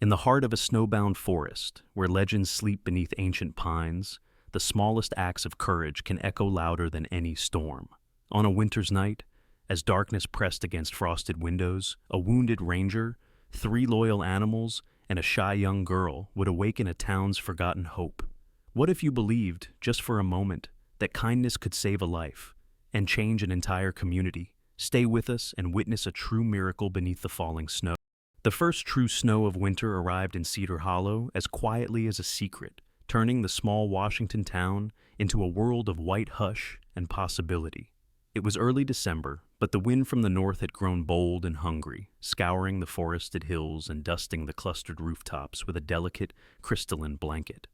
In the heart of a snowbound forest, where legends sleep beneath ancient pines, the smallest acts of courage can echo louder than any storm. On a winter's night, as darkness pressed against frosted windows, a wounded ranger, 3 loyal animals, and a shy young girl would awaken a town's forgotten hope. What if you believed, just for a moment, that kindness could save a life and change an entire community? Stay with us and witness a true miracle beneath the falling snow. The first true snow of winter arrived in Cedar Hollow as quietly as a secret, turning the small Washington town into a world of white hush and possibility. It was early December, but the wind from the north had grown bold and hungry, scouring the forested hills and dusting the clustered rooftops with a delicate, crystalline blanket.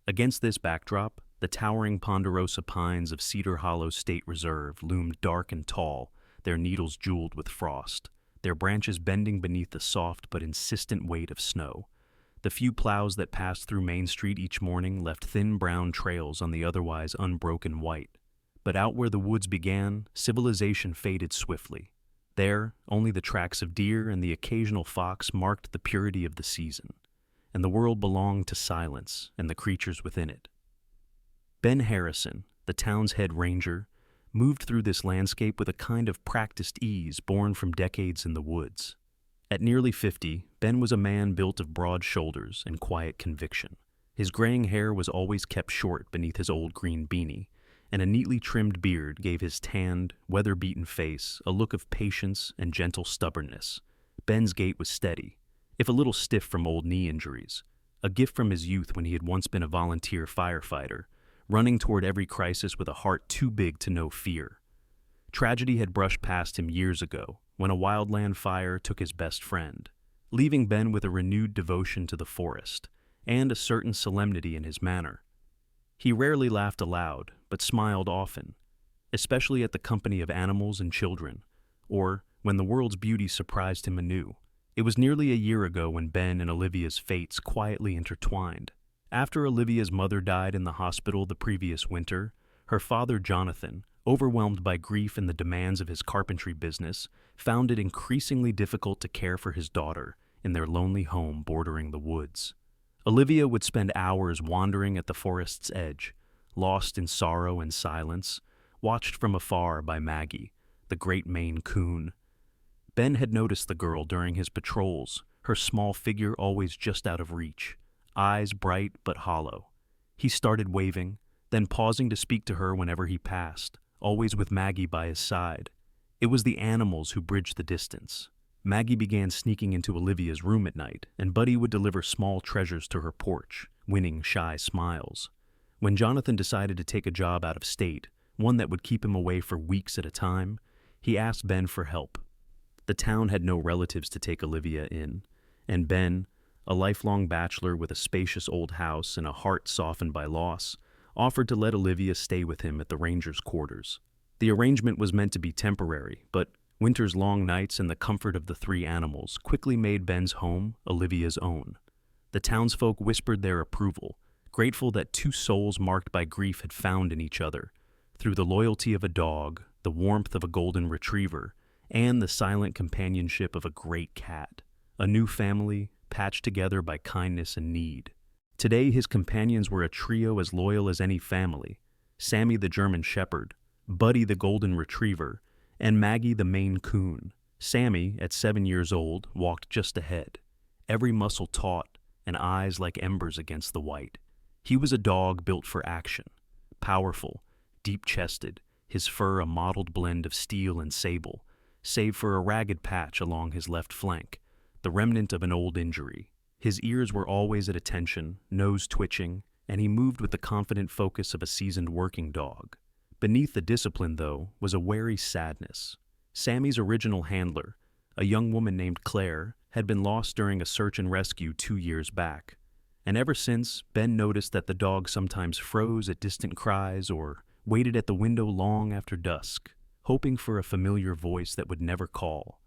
Against this backdrop, the towering ponderosa pines of Cedar Hollow State Reserve loomed dark and tall, their needles jeweled with frost, their branches bending beneath the soft but insistent weight of snow. The few plows that passed through Main Street each morning left thin brown trails on the otherwise unbroken white. But out where the woods began, civilization faded swiftly. There, only the tracks of deer and the occasional fox marked the purity of the season, and the world belonged to silence and the creatures within it. Ben Harrison, the town's head ranger, moved through this landscape with a kind of practiced ease born from decades in the woods. At nearly 50, Ben was a man built of broad shoulders and quiet conviction. His graying hair was always kept short beneath his old green beanie, and a neatly trimmed beard gave his tanned, weather-beaten face a look of patience and gentle stubbornness. Ben's gait was steady, if a little stiff from old knee injuries, a gift from his youth when he had once been a volunteer firefighter, running toward every crisis with a heart too big to know fear. Tragedy had brushed past him years ago, when a wildland fire took his best friend, leaving Ben with a renewed devotion to the forest, and a certain solemnity in his manner. He rarely laughed aloud, but smiled often, especially at the company of animals and children, or when the world's beauty surprised him anew. It was nearly a year ago when Ben and Olivia's fates quietly intertwined. After Olivia's mother died in the hospital the previous winter, her father Jonathan, overwhelmed by grief and the demands of his carpentry business, found it increasingly difficult to care for his daughter in their lonely home bordering the woods. Olivia would spend hours wandering at the forest's edge, lost in sorrow and silence, watched from afar by Maggie, the great Maine coon. Ben had noticed the girl during his patrols, her small figure always just out of reach, eyes bright but hollow. He started waving, then pausing to speak to her whenever he passed, always with Maggie by his side. It was the animals who bridged the distance. Maggie began sneaking into Olivia's room at night, and Buddy would deliver small treasures to her porch, winning shy smiles. When Jonathan decided to take a job out of state, one that would keep him away for weeks at a time, he asked Ben for help. The town had no relatives to take Olivia in, and Ben, a lifelong bachelor with a spacious old house and a heart softened by loss, offered to let Olivia stay with him at the ranger's quarters. The arrangement was meant to be temporary, but winter's long nights and the comfort of the 3 animals quickly made Ben's home Olivia's own. The townsfolk whispered their approval, grateful that 2 souls marked by grief had found in each other, through the loyalty of a dog, the warmth of a golden retriever, and the silent companionship of a great cat, a new family patched together by kindness and need. Today his companions were a trio as loyal as any family: Sammy the German Shepherd, Buddy the Golden Retriever, and Maggie the Maine Coon. Sammy, at 7 years old, walked just ahead, every muscle taut and eyes like embers against the white. He was a dog built for action, powerful, deep-chested, his fur a mottled blend of steel and sable, save for a ragged patch along his left flank, the remnant of an old injury. His ears were always at attention, nose twitching, and he moved with the confident focus of a seasoned working dog. Beneath the discipline, though, was a wary sadness. Sammy's original handler, a young woman named Claire, had been lost during a search and rescue 2 years back. And ever since, Ben noticed that the dog sometimes froze at distant cries or waited at the window long after dusk, hoping for a familiar voice that would never call.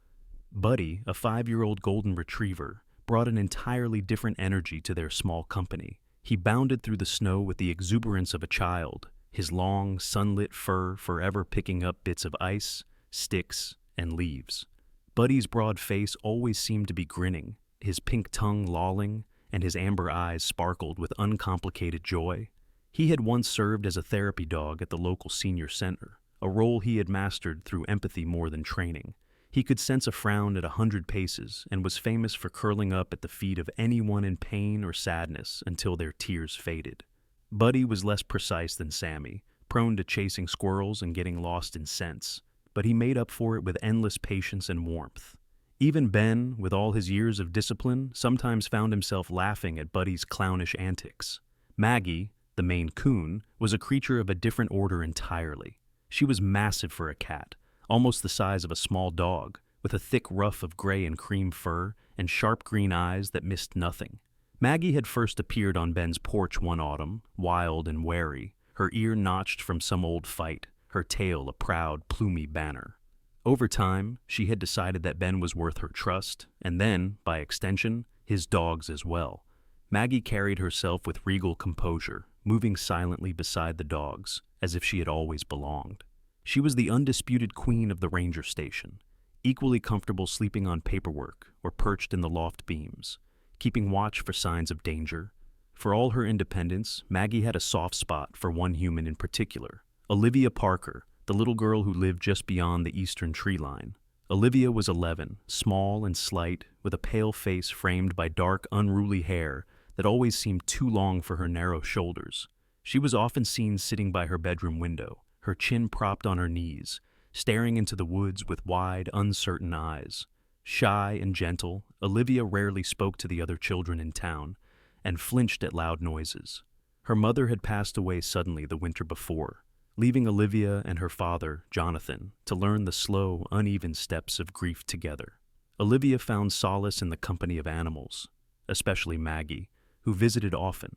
Buddy, a 5-year-old golden retriever, brought an entirely different energy to their small company. He bounded through the snow with the exuberance of a child, his long, sunlit fur forever picking up bits of ice, sticks, and leaves. Buddy's broad face always seemed to be grinning, his pink tongue lolling, and his amber eyes sparkled with uncomplicated joy. He had once served as a therapy dog at the local senior center, a role he had mastered through empathy more than training. He could sense a frown at 100 paces and was famous for curling up at the feet of anyone in pain or sadness until their tears faded. Buddy was less precise than Sammy, prone to chasing squirrels and getting lost in scents, but he made up for it with endless patience and warmth. Even Ben, with all his years of discipline, sometimes found himself laughing at Buddy's clownish antics. Maggie, the Maine Coon, was a creature of a different order entirely. She was massive for a cat, almost the size of a small dog, with a thick ruff of gray and cream fur and sharp green eyes that missed nothing. Maggie had first appeared on Ben's porch one autumn, wild and wary, her ear notched from some old fight, her tail a proud, plumy banner. Over time, she had decided that Ben was worth her trust, and then, by extension, his dogs as well. Maggie carried herself with regal composure, moving silently beside the dogs, as if she had always belonged. She was the undisputed queen of the ranger station, equally comfortable sleeping on paperwork or perched in the loft beams, keeping watch for signs of danger. For all her independence, Maggie had a soft spot for one human in particular, Olivia Parker, the little girl who lived just beyond the eastern tree line. Olivia was 11, small and slight, with a pale face framed by dark, unruly hair that always seemed too long for her narrow shoulders. She was often seen sitting by her bedroom window, her chin propped on her knees, staring into the woods with wide, uncertain eyes. Shy and gentle, Olivia rarely spoke to the other children in town, and flinched at loud noises. Her mother had passed away suddenly the winter before, leaving Olivia and her father, Jonathan, to learn the slow, uneven steps of grief together. Olivia found solace in the company of animals, especially Maggie, who visited often,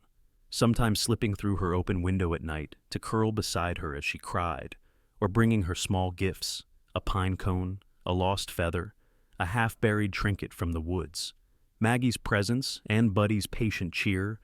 sometimes slipping through her open window at night to curl beside her as she cried, or bringing her small gifts, a pine cone, a lost feather, a half-buried trinket from the woods. Maggie's presence and Buddy's patient cheer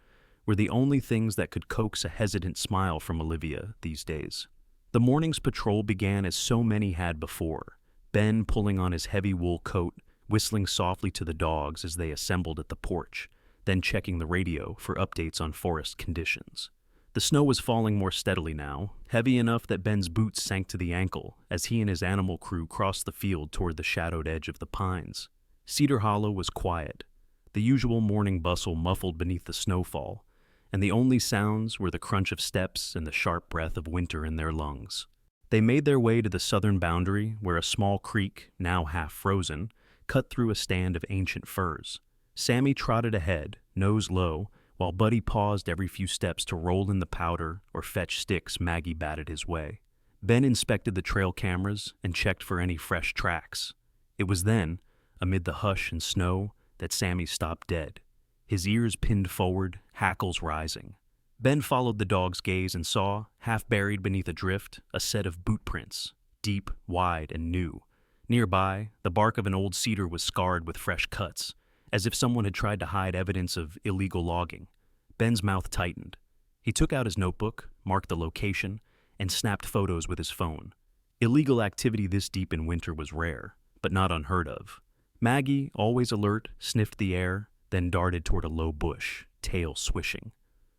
were the only things that could coax a hesitant smile from Olivia these days. The morning's patrol began as so many had before, Ben pulling on his heavy wool coat, whistling softly to the dogs as they assembled at the porch, then checking the radio for updates on forest conditions. The snow was falling more steadily now, heavy enough that Ben's boots sank to the ankle as he and his animal crew crossed the field toward the shadowed edge of the pines. Cedar Hollow was quiet, the usual morning bustle muffled beneath the snowfall, and the only sounds were the crunch of steps and the sharp breath of winter in their lungs. They made their way to the southern boundary where a small creek, now half frozen, cut through a stand of ancient firs. Sammy trotted ahead, nose low, while Buddy paused every few steps to roll in the powder or fetch sticks Maggie batted his way. Ben inspected the trail cameras and checked for any fresh tracks. It was then, amid the hush and snow, that Sammy stopped dead, his ears pinned forward, hackles rising. Ben followed the dog's gaze and saw, half buried beneath a drift, a set of boot prints, deep, wide, and new. Nearby, the bark of an old cedar was scarred with fresh cuts, as if someone had tried to hide evidence of illegal logging. Ben's mouth tightened. He took out his notebook, marked the location, and snapped photos with his phone. Illegal activity this deep in winter was rare, but not unheard of. Maggie, always alert, sniffed the air, then darted toward a low bush, tail swishing.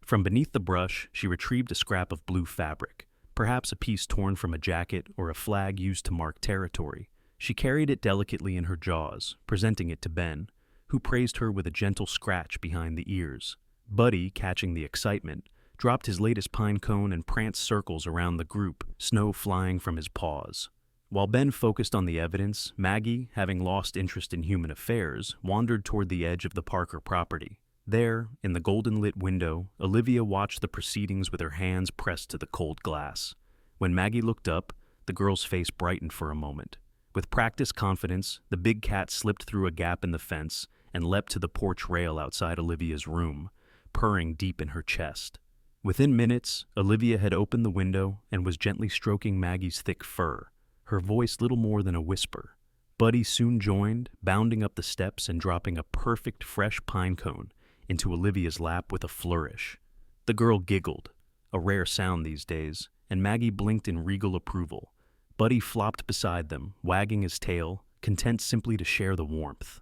From beneath the brush, she retrieved a scrap of blue fabric, perhaps a piece torn from a jacket or a flag used to mark territory. She carried it delicately in her jaws, presenting it to Ben, who praised her with a gentle scratch behind the ears. Buddy, catching the excitement, dropped his latest pine cone and pranced circles around the group, snow flying from his paws. While Ben focused on the evidence, Maggie, having lost interest in human affairs, wandered toward the edge of the Parker property. There, in the golden-lit window, Olivia watched the proceedings with her hands pressed to the cold glass. When Maggie looked up, the girl's face brightened for a moment. With practiced confidence, the big cat slipped through a gap in the fence and leapt to the porch rail outside Olivia's room, purring deep in her chest. Within minutes, Olivia had opened the window and was gently stroking Maggie's thick fur, her voice little more than a whisper. Buddy soon joined, bounding up the steps and dropping a perfect fresh pine cone into Olivia's lap with a flourish. The girl giggled, a rare sound these days, and Maggie blinked in regal approval. Buddy flopped beside them, wagging his tail, content simply to share the warmth.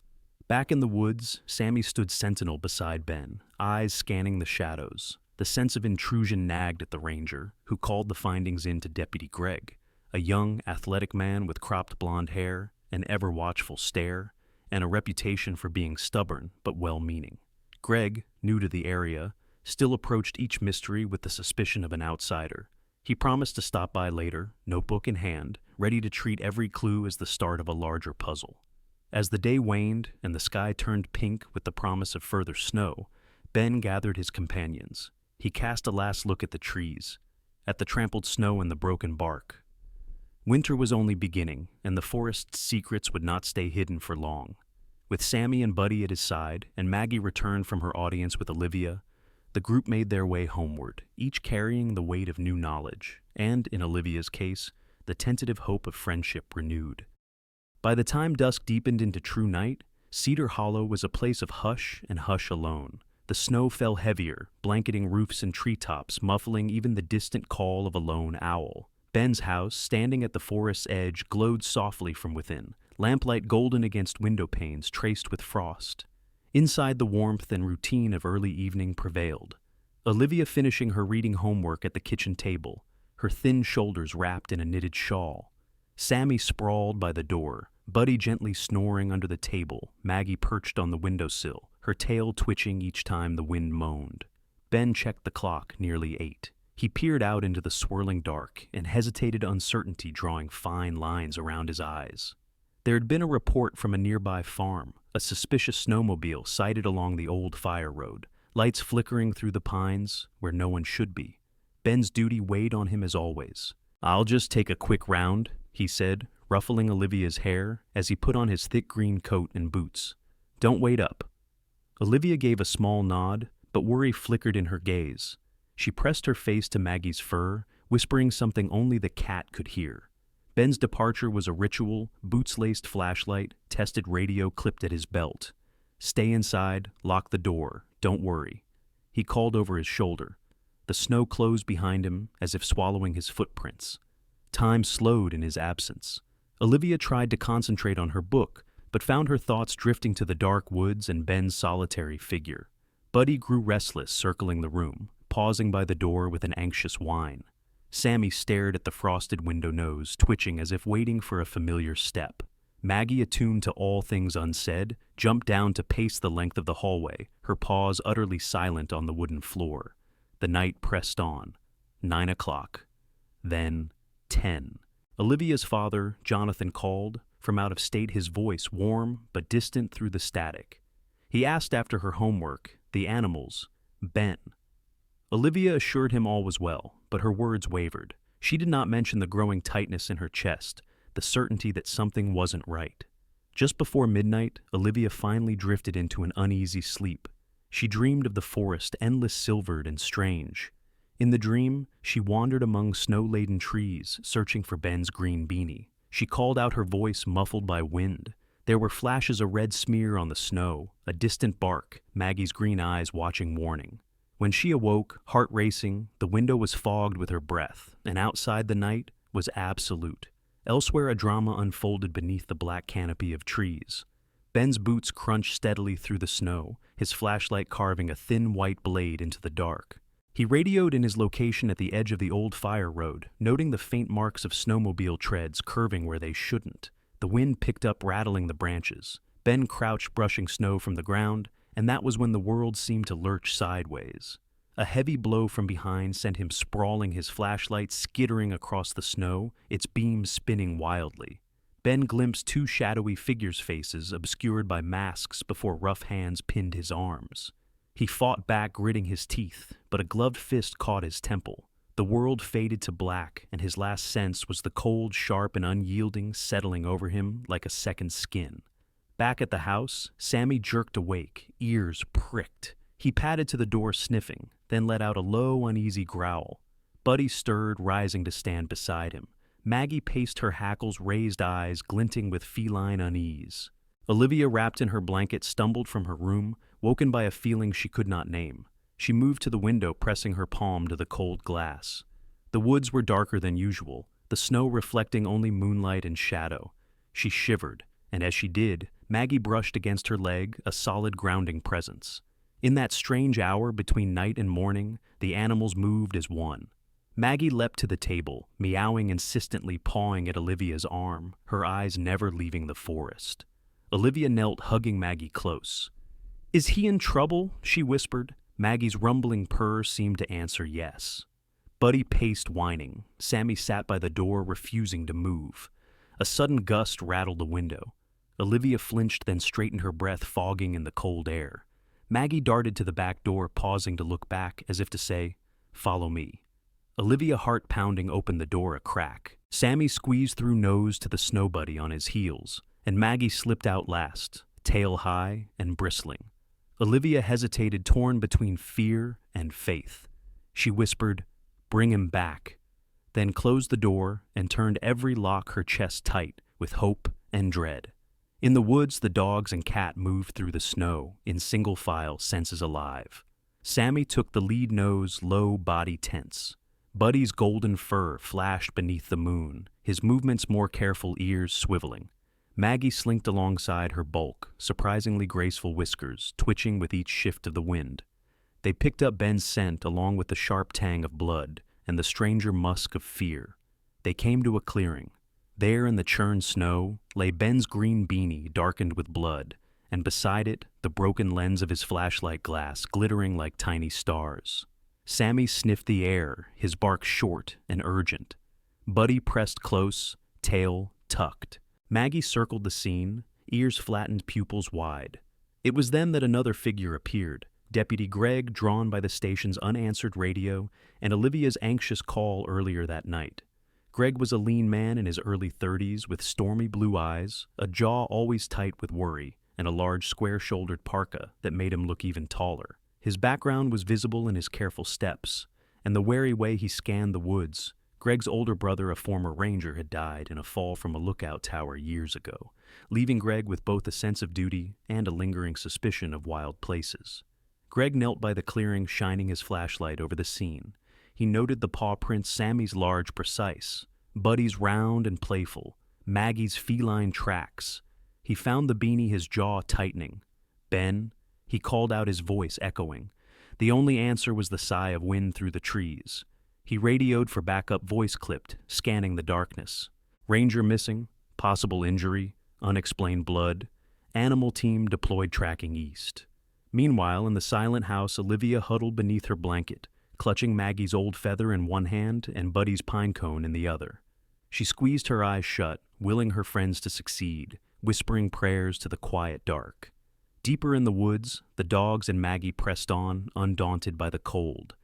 Back in the woods, Sammy stood sentinel beside Ben, eyes scanning the shadows. The sense of intrusion nagged at the ranger, who called the findings in to Deputy Gregg, a young, athletic man with cropped blonde hair, an ever-watchful stare, and a reputation for being stubborn but well-meaning. Gregg, new to the area, still approached each mystery with the suspicion of an outsider. He promised to stop by later, notebook in hand, ready to treat every clue as the start of a larger puzzle. As the day waned and the sky turned pink with the promise of further snow, Ben gathered his companions. He cast a last look at the trees, at the trampled snow and the broken bark. Winter was only beginning, and the forest's secrets would not stay hidden for long. With Sammy and Buddy at his side, and Maggie returned from her audience with Olivia, the group made their way homeward, each carrying the weight of new knowledge, and, in Olivia's case, the tentative hope of friendship renewed. By the time dusk deepened into true night, Cedar Hollow was a place of hush and hush alone. The snow fell heavier, blanketing roofs and treetops, muffling even the distant call of a lone owl. Ben's house, standing at the forest's edge, glowed softly from within, lamplight golden against window panes traced with frost. Inside, the warmth and routine of early evening prevailed. Olivia finishing her reading homework at the kitchen table, her thin shoulders wrapped in a knitted shawl. Sammy sprawled by the door, Buddy gently snoring under the table, Maggie perched on the windowsill, her tail twitching each time the wind moaned. Ben checked the clock, nearly 8. He peered out into the swirling dark and hesitated, uncertainty drawing fine lines around his eyes. There had been a report from a nearby farm, a suspicious snowmobile sighted along the old fire road, lights flickering through the pines where no one should be. Ben's duty weighed on him as always. "I'll just take a quick round," he said, ruffling Olivia's hair as he put on his thick green coat and boots. "Don't wait up." Olivia gave a small nod, but worry flickered in her gaze. She pressed her face to Maggie's fur, whispering something only the cat could hear. Ben's departure was a ritual, boots-laced flashlight, tested radio clipped at his belt. "Stay inside, lock the door, don't worry," he called over his shoulder. The snow closed behind him as if swallowing his footprints. Time slowed in his absence. Olivia tried to concentrate on her book, but found her thoughts drifting to the dark woods and Ben's solitary figure. Buddy grew restless, circling the room, pausing by the door with an anxious whine. Sammy stared at the frosted window nose, twitching as if waiting for a familiar step. Maggie, attuned to all things unsaid, jumped down to pace the length of the hallway, her paws utterly silent on the wooden floor. The night pressed on. 9 o'clock. Then 10. Olivia's father, Jonathan, called, from out of state, his voice warm but distant through the static. He asked after her homework, the animals, Ben. Olivia assured him all was well, but her words wavered. She did not mention the growing tightness in her chest, the certainty that something wasn't right. Just before midnight, Olivia finally drifted into an uneasy sleep. She dreamed of the forest, endless, silvered, and strange. In the dream, she wandered among snow-laden trees, searching for Ben's green beanie. She called out, her voice muffled by wind. There were flashes of red smear on the snow, a distant bark, Maggie's green eyes watching warning. When she awoke, heart racing, the window was fogged with her breath, and outside the night was absolute. Elsewhere, a drama unfolded beneath the black canopy of trees. Ben's boots crunched steadily through the snow, his flashlight carving a thin white blade into the dark. He radioed in his location at the edge of the old fire road, noting the faint marks of snowmobile treads curving where they shouldn't. The wind picked up, rattling the branches. Ben crouched, brushing snow from the ground, and that was when the world seemed to lurch sideways. A heavy blow from behind sent him sprawling, his flashlight skittering across the snow, its beams spinning wildly. Ben glimpsed 2 shadowy figures' faces obscured by masks before rough hands pinned his arms. He fought back, gritting his teeth, but a gloved fist caught his temple. The world faded to black, and his last sense was the cold, sharp, and unyielding settling over him like a second skin. Back at the house, Sammy jerked awake, ears pricked. He padded to the door, sniffing, then let out a low, uneasy growl. Buddy stirred, rising to stand beside him. Maggie paced, her hackles, raised eyes glinting with feline unease. Olivia, wrapped in her blanket, stumbled from her room, woken by a feeling she could not name. She moved to the window, pressing her palm to the cold glass. The woods were darker than usual, the snow reflecting only moonlight and shadow. She shivered, and as she did, Maggie brushed against her leg, a solid grounding presence. In that strange hour between night and morning, the animals moved as one. Maggie leapt to the table, meowing insistently, pawing at Olivia's arm, her eyes never leaving the forest. Olivia knelt, hugging Maggie close. "Is he in trouble?" she whispered. Maggie's rumbling purr seemed to answer yes. Buddy paced, whining. Sammy sat by the door, refusing to move. A sudden gust rattled the window. Olivia flinched, then straightened, her breath fogging in the cold air. Maggie darted to the back door, pausing to look back, as if to say, "Follow me." Olivia, heart pounding, opened the door a crack. Sammy squeezed through nose to the snow buddy on his heels, and Maggie slipped out last, tail high and bristling. Olivia hesitated, torn between fear and faith. She whispered, "Bring him back," then closed the door and turned every lock her chest tight with hope and dread. In the woods, the dogs and cat moved through the snow, in single file, senses alive. Sammy took the lead, nose low, body tense. Buddy's golden fur flashed beneath the moon, his movements more careful, ears swiveling. Maggie slinked alongside, her bulk, surprisingly graceful whiskers, twitching with each shift of the wind. They picked up Ben's scent along with the sharp tang of blood and the stranger musk of fear. They came to a clearing. There in the churned snow lay Ben's green beanie, darkened with blood, and beside it the broken lens of his flashlight glass, glittering like tiny stars. Sammy sniffed the air, his bark short and urgent. Buddy pressed close, tail tucked. Maggie circled the scene, ears flattened, pupils wide. It was then that another figure appeared, Deputy Greg, drawn by the station's unanswered radio and Olivia's anxious call earlier that night. Greg was a lean man in his early 30s with stormy blue eyes, a jaw always tight with worry, and a large square-shouldered parka that made him look even taller. His background was visible in his careful steps and the wary way he scanned the woods. Greg's older brother, a former ranger, had died in a fall from a lookout tower years ago, leaving Greg with both a sense of duty and a lingering suspicion of wild places. Greg knelt by the clearing, shining his flashlight over the scene. He noted the paw prints, Sammy's large, precise, Buddy's round and playful, Maggie's feline tracks. He found the beanie, his jaw tightening. "Ben," he called out, his voice echoing. The only answer was the sigh of wind through the trees. He radioed for backup, voice clipped, scanning the darkness. Ranger missing, possible injury, unexplained blood. Animal team deployed, tracking east. Meanwhile, in the silent house, Olivia huddled beneath her blanket, clutching Maggie's old feather in one hand and Buddy's pine cone in the other. She squeezed her eyes shut, willing her friends to succeed, whispering prayers to the quiet dark. Deeper in the woods, the dogs and Maggie pressed on, undaunted by the cold.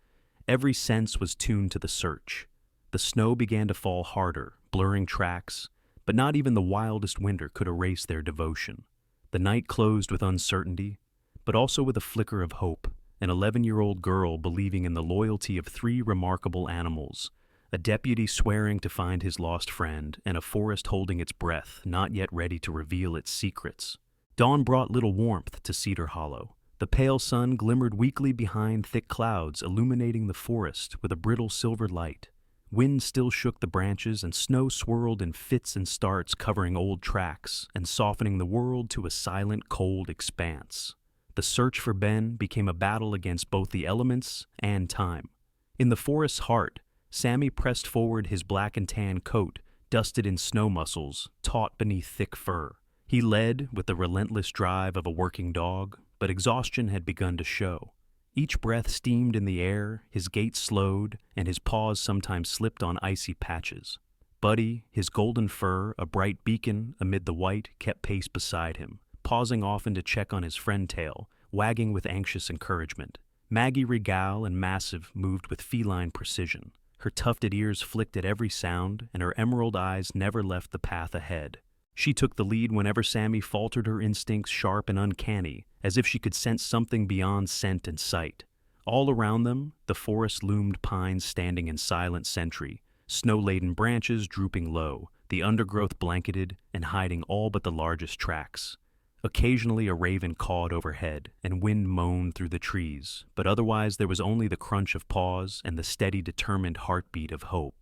Every sense was tuned to the search. The snow began to fall harder, blurring tracks, but not even the wildest winter could erase their devotion. The night closed with uncertainty, but also with a flicker of hope, an 11-year-old girl believing in the loyalty of 3 remarkable animals, a deputy swearing to find his lost friend, and a forest holding its breath, not yet ready to reveal its secrets. Dawn brought little warmth to CedarHollow. The pale sun glimmered weakly behind thick clouds, illuminating the forest with a brittle silver light. Wind still shook the branches, and snow swirled in fits and starts, covering old tracks and softening the world to a silent, cold expanse. The search for Ben became a battle against both the elements and time. In the forest's heart, Sammy pressed forward, his black and tan coat dusted in snow muscles, taut beneath thick fur. He led with the relentless drive of a working dog, but exhaustion had begun to show. Each breath steamed in the air, his gait slowed, and his paws sometimes slipped on icy patches. Buddy, his golden fur a bright beacon amid the white, kept pace beside him, pausing often to check on his friend tail, wagging with anxious encouragement. Maggie, regale and massive, moved with feline precision. Her tufted ears flicked at every sound, and her emerald eyes never left the path ahead. She took the lead whenever Sammy faltered, her instincts sharp and uncanny, as if she could sense something beyond scent and sight. All around them, the forest loomed, pines standing in silent sentry, snow-laden branches drooping low, the undergrowth blanketed and hiding all but the largest tracks. Occasionally a raven cawed overhead, and wind moaned through the trees, but otherwise there was only the crunch of paws and the steady, determined heartbeat of hope.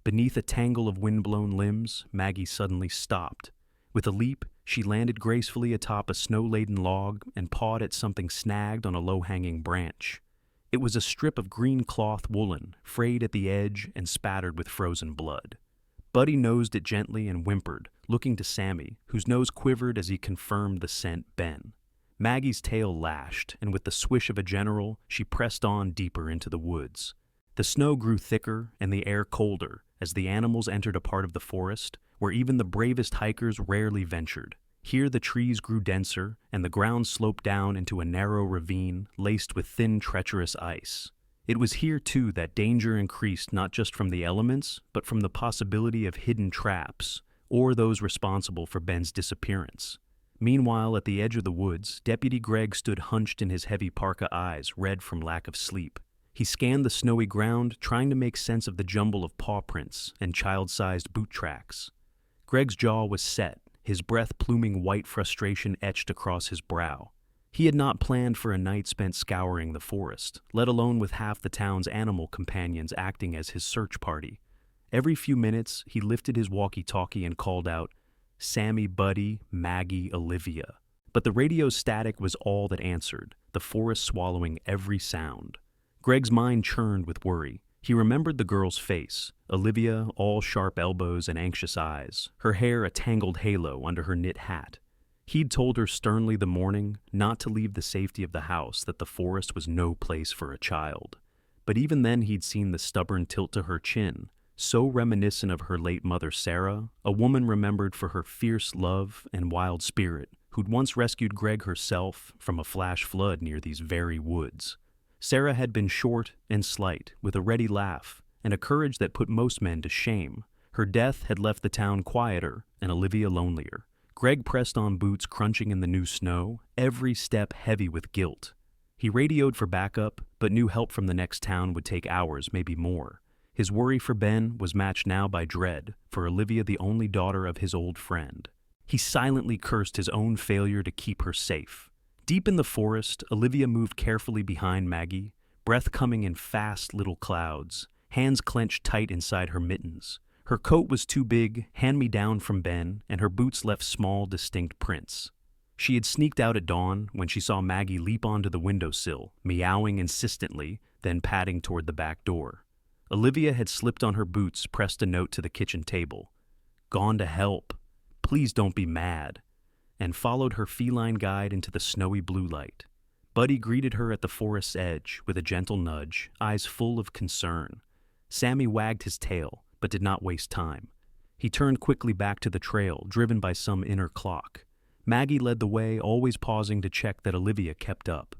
Beneath a tangle of wind-blown limbs, Maggie suddenly stopped. With a leap, She landed gracefully atop a snow-laden log and pawed at something snagged on a low-hanging branch. It was a strip of green cloth woolen, frayed at the edge and spattered with frozen blood. Buddy nosed it gently and whimpered, looking to Sammy, whose nose quivered as he confirmed the scent Ben. Maggie's tail lashed, and with the swish of a general, she pressed on deeper into the woods. The snow grew thicker and the air colder as the animals entered a part of the forest where even the bravest hikers rarely ventured. Here the trees grew denser, and the ground sloped down into a narrow ravine laced with thin, treacherous ice. It was here, too, that danger increased not just from the elements, but from the possibility of hidden traps, or those responsible for Ben's disappearance. Meanwhile, at the edge of the woods, Deputy Gregg stood hunched in his heavy parka eyes, red from lack of sleep. He scanned the snowy ground, trying to make sense of the jumble of paw prints and child-sized boot tracks. Gregg's jaw was set, his breath pluming white frustration etched across his brow. He had not planned for a night spent scouring the forest, let alone with half the town's animal companions acting as his search party. Every few minutes, he lifted his walkie-talkie and called out, "Sammy, Buddy, Maggie, Olivia." But the radio's static was all that answered, the forest swallowing every sound. Gregg's mind churned with worry. He remembered the girl's face, Olivia, all sharp elbows and anxious eyes, her hair a tangled halo under her knit hat. He'd told her sternly the morning not to leave the safety of the house, that the forest was no place for a child. But even then he'd seen the stubborn tilt to her chin, so reminiscent of her late mother Sarah, a woman remembered for her fierce love and wild spirit, who'd once rescued Gregg herself from a flash flood near these very woods. Sarah had been short and slight, with a ready laugh, and a courage that put most men to shame. Her death had left the town quieter and Olivia lonelier. Gregg pressed on, boots crunching in the new snow, every step heavy with guilt. He radioed for backup, but knew help from the next town would take hours, maybe more. His worry for Ben was matched now by dread, for Olivia the only daughter of his old friend. He silently cursed his own failure to keep her safe. Deep in the forest, Olivia moved carefully behind Maggie, breath coming in fast little clouds, hands clenched tight inside her mittens. Her coat was too big, hand-me-down from Ben, and her boots left small, distinct prints. She had sneaked out at dawn when she saw Maggie leap onto the windowsill, meowing insistently, then padding toward the back door. Olivia had slipped on her boots, pressed a note to the kitchen table. "Gone to help. Please don't be mad," and followed her feline guide into the snowy blue light. Buddy greeted her at the forest's edge with a gentle nudge, eyes full of concern. Sammy wagged his tail, but did not waste time. He turned quickly back to the trail, driven by some inner clock. Maggie led the way, always pausing to check that Olivia kept up.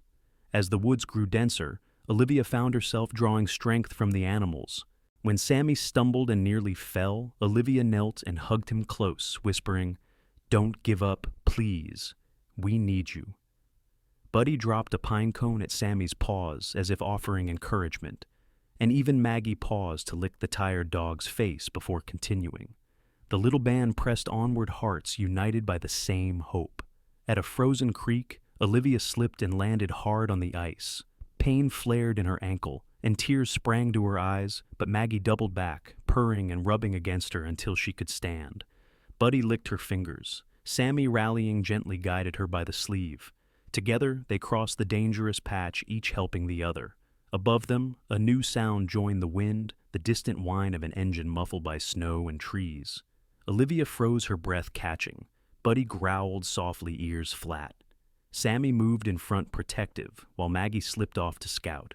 As the woods grew denser, Olivia found herself drawing strength from the animals. When Sammy stumbled and nearly fell, Olivia knelt and hugged him close, whispering, "Don't give up, please. We need you." Buddy dropped a pine cone at Sammy's paws as if offering encouragement, and even Maggie paused to lick the tired dog's face before continuing. The little band pressed onward, hearts united by the same hope. At a frozen creek, Olivia slipped and landed hard on the ice. Pain flared in her ankle, and tears sprang to her eyes, but Maggie doubled back, purring and rubbing against her until she could stand. Buddy licked her fingers. Sammy, rallying, gently guided her by the sleeve. Together, they crossed the dangerous patch, each helping the other. Above them, a new sound joined the wind, the distant whine of an engine muffled by snow and trees. Olivia froze, her breath catching. Buddy growled softly, ears flat. Sammy moved in front, protective, while Maggie slipped off to scout.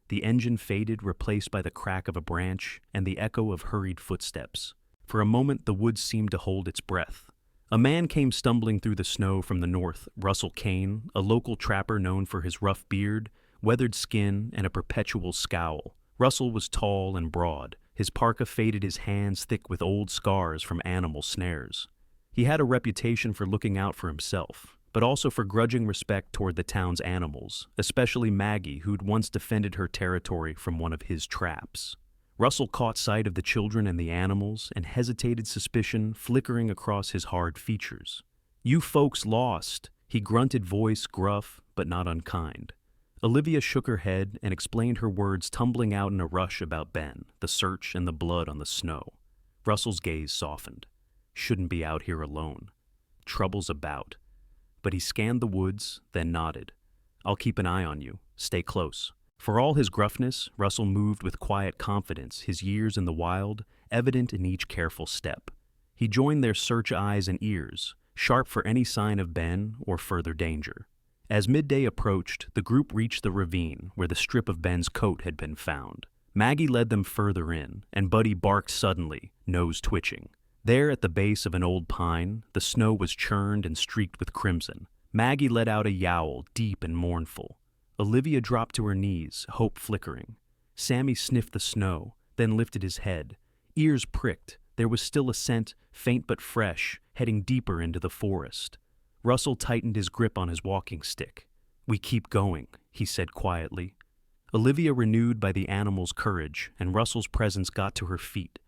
The engine faded, replaced by the crack of a branch and the echo of hurried footsteps. For a moment, the woods seemed to hold its breath. A man came stumbling through the snow from the north, Russell Kane, a local trapper known for his rough beard, weathered skin, and a perpetual scowl. Russell was tall and broad. His parka faded, his hands thick with old scars from animal snares. He had a reputation for looking out for himself, but also for grudging respect toward the town's animals, especially Maggie, who'd once defended her territory from one of his traps. Russell caught sight of the children and the animals, and hesitated, suspicion flickering across his hard features. "You folks lost," he grunted, voice gruff but not unkind. Olivia shook her head and explained, her words tumbling out in a rush about Ben, the search, and the blood on the snow. Russell's gaze softened. "Shouldn't be out here alone." Trouble's about. But he scanned the woods, then nodded. I'll keep an eye on you. Stay close. For all his gruffness, Russell moved with quiet confidence, his years in the wild evident in each careful step. He joined their search eyes and ears, sharp for any sign of Ben or further danger. As midday approached, the group reached the ravine where the strip of Ben's coat had been found. Maggie led them further in, and Buddy barked suddenly, nose twitching. There at the base of an old pine, the snow was churned and streaked with crimson. Maggie let out a yowl, deep and mournful. Olivia dropped to her knees, hope flickering. Sammy sniffed the snow, then lifted his head. Ears pricked. There was still a scent, faint but fresh, heading deeper into the forest. Russell tightened his grip on his walking stick. We keep going, he said quietly. Olivia, renewed by the animal's courage, and Russell's presence, got to her feet.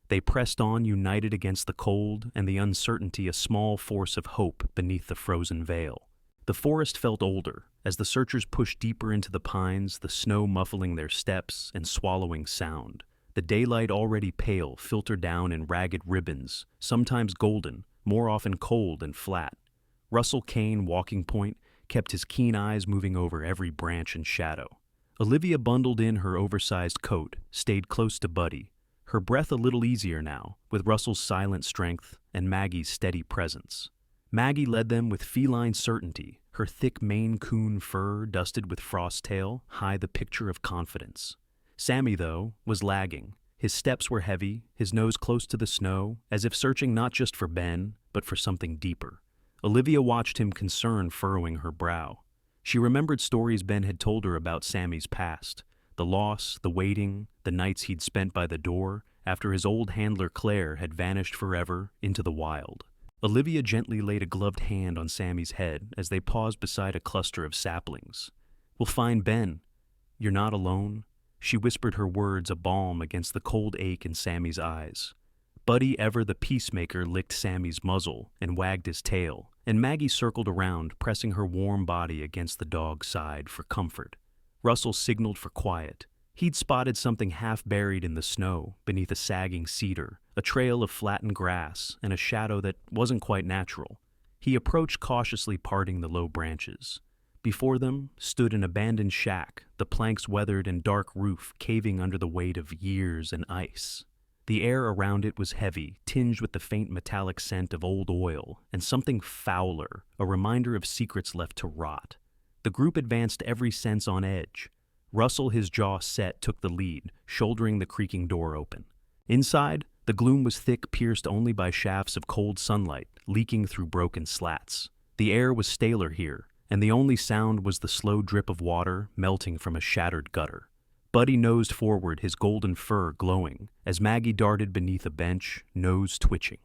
They pressed on, united against the cold and the uncertainty, a small force of hope beneath the frozen veil. The forest felt older, as the searchers pushed deeper into the pines, the snow muffling their steps and swallowing sound. The daylight, already pale, filtered down in ragged ribbons, sometimes golden, more often cold and flat. Russell Kane, walking point, kept his keen eyes moving over every branch and shadow. Olivia bundled in her oversized coat, stayed close to Buddy, her breath a little easier now, with Russell's silent strength and Maggie's steady presence. Maggie led them with feline certainty, her thick Maine Coon fur dusted with frost tail, high the picture of confidence. Sammy, though, was lagging. His steps were heavy, his nose close to the snow, as if searching not just for Ben, but for something deeper. Olivia watched him, concern furrowing her brow. She remembered stories Ben had told her about Sammy's past, the loss, the waiting, the nights he'd spent by the door after his old handler Claire had vanished forever into the wild. Olivia gently laid a gloved hand on Sammy's head as they paused beside a cluster of saplings. We'll find Ben. You're not alone. She whispered her words a balm against the cold ache in Sammy's eyes. Buddy, ever the peacemaker, licked Sammy's muzzle and wagged his tail, and Maggie circled around, pressing her warm body against the dog's side for comfort. Russell signaled for quiet. He'd spotted something half buried in the snow beneath a sagging cedar, a trail of flattened grass and a shadow that wasn't quite natural. He approached, cautiously parting the low branches. Before them stood an abandoned shack, the planks weathered and dark roof caving under the weight of years and ice. The air around it was heavy, tinged with the faint metallic scent of old oil and something fouler, a reminder of secrets left to rot. The group advanced, every sense on edge. Russell, his jaw set, took the lead, shouldering the creaking door open. Inside, the gloom was thick, pierced only by shafts of cold sunlight leaking through broken slats. The air was staler here, and the only sound was the slow drip of water melting from a shattered gutter. Buddy nosed forward, his golden fur glowing, as Maggie darted beneath a bench, nose twitching.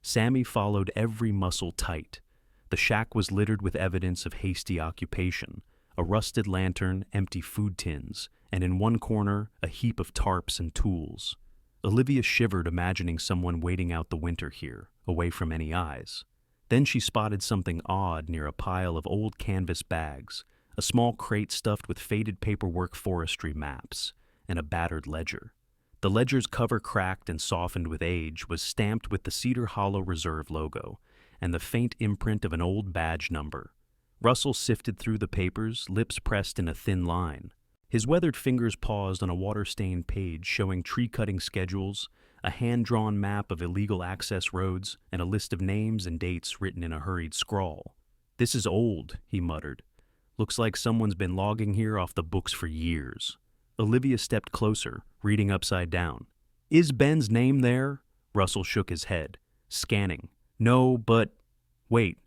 Sammy followed, every muscle tight. The shack was littered with evidence of hasty occupation, a rusted lantern, empty food tins, and in one corner, a heap of tarps and tools. Olivia shivered, imagining someone waiting out the winter here, away from any eyes. Then she spotted something odd near a pile of old canvas bags, a small crate stuffed with faded paperwork, forestry maps, and a battered ledger. The ledger's cover, cracked and softened with age, was stamped with the CedarHollow Reserve logo and the faint imprint of an old badge number. Russell sifted through the papers, lips pressed in a thin line. His weathered fingers paused on a water-stained page showing tree-cutting schedules, a hand-drawn map of illegal access roads, and a list of names and dates written in a hurried scrawl. "This is old," he muttered. "Looks like someone's been logging here off the books for years." Olivia stepped closer, reading upside down. "Is Ben's name there?" Russell shook his head, scanning. "No, but... wait."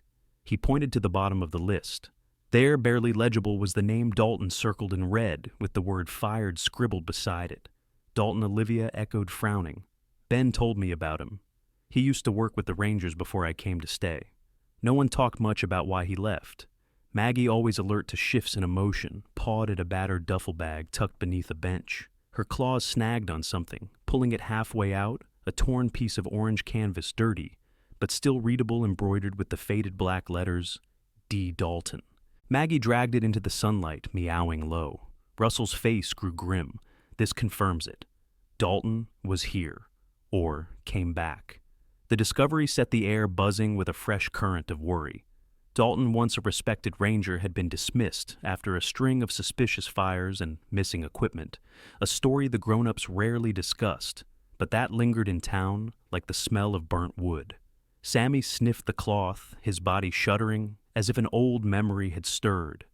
He pointed to the bottom of the list. There, barely legible, was the name Dalton circled in red, with the word fired scribbled beside it. Dalton, Olivia echoed, frowning. "Ben told me about him. He used to work with the Rangers before I came to stay. No one talked much about why he left. Maggie, always alert to shifts in emotion, pawed at a battered duffel bag tucked beneath a bench. Her claws snagged on something, pulling it halfway out, a torn piece of orange canvas, dirty, but still readable, embroidered with the faded black letters, D. Dalton. Maggie dragged it into the sunlight, meowing low. Russell's face grew grim. This confirms it. Dalton was here, or came back. The discovery set the air buzzing with a fresh current of worry. Dalton, once a respected ranger, had been dismissed after a string of suspicious fires and missing equipment, a story the grown-ups rarely discussed, but that lingered in town like the smell of burnt wood. Sammy sniffed the cloth, his body shuddering, as if an old memory had stirred.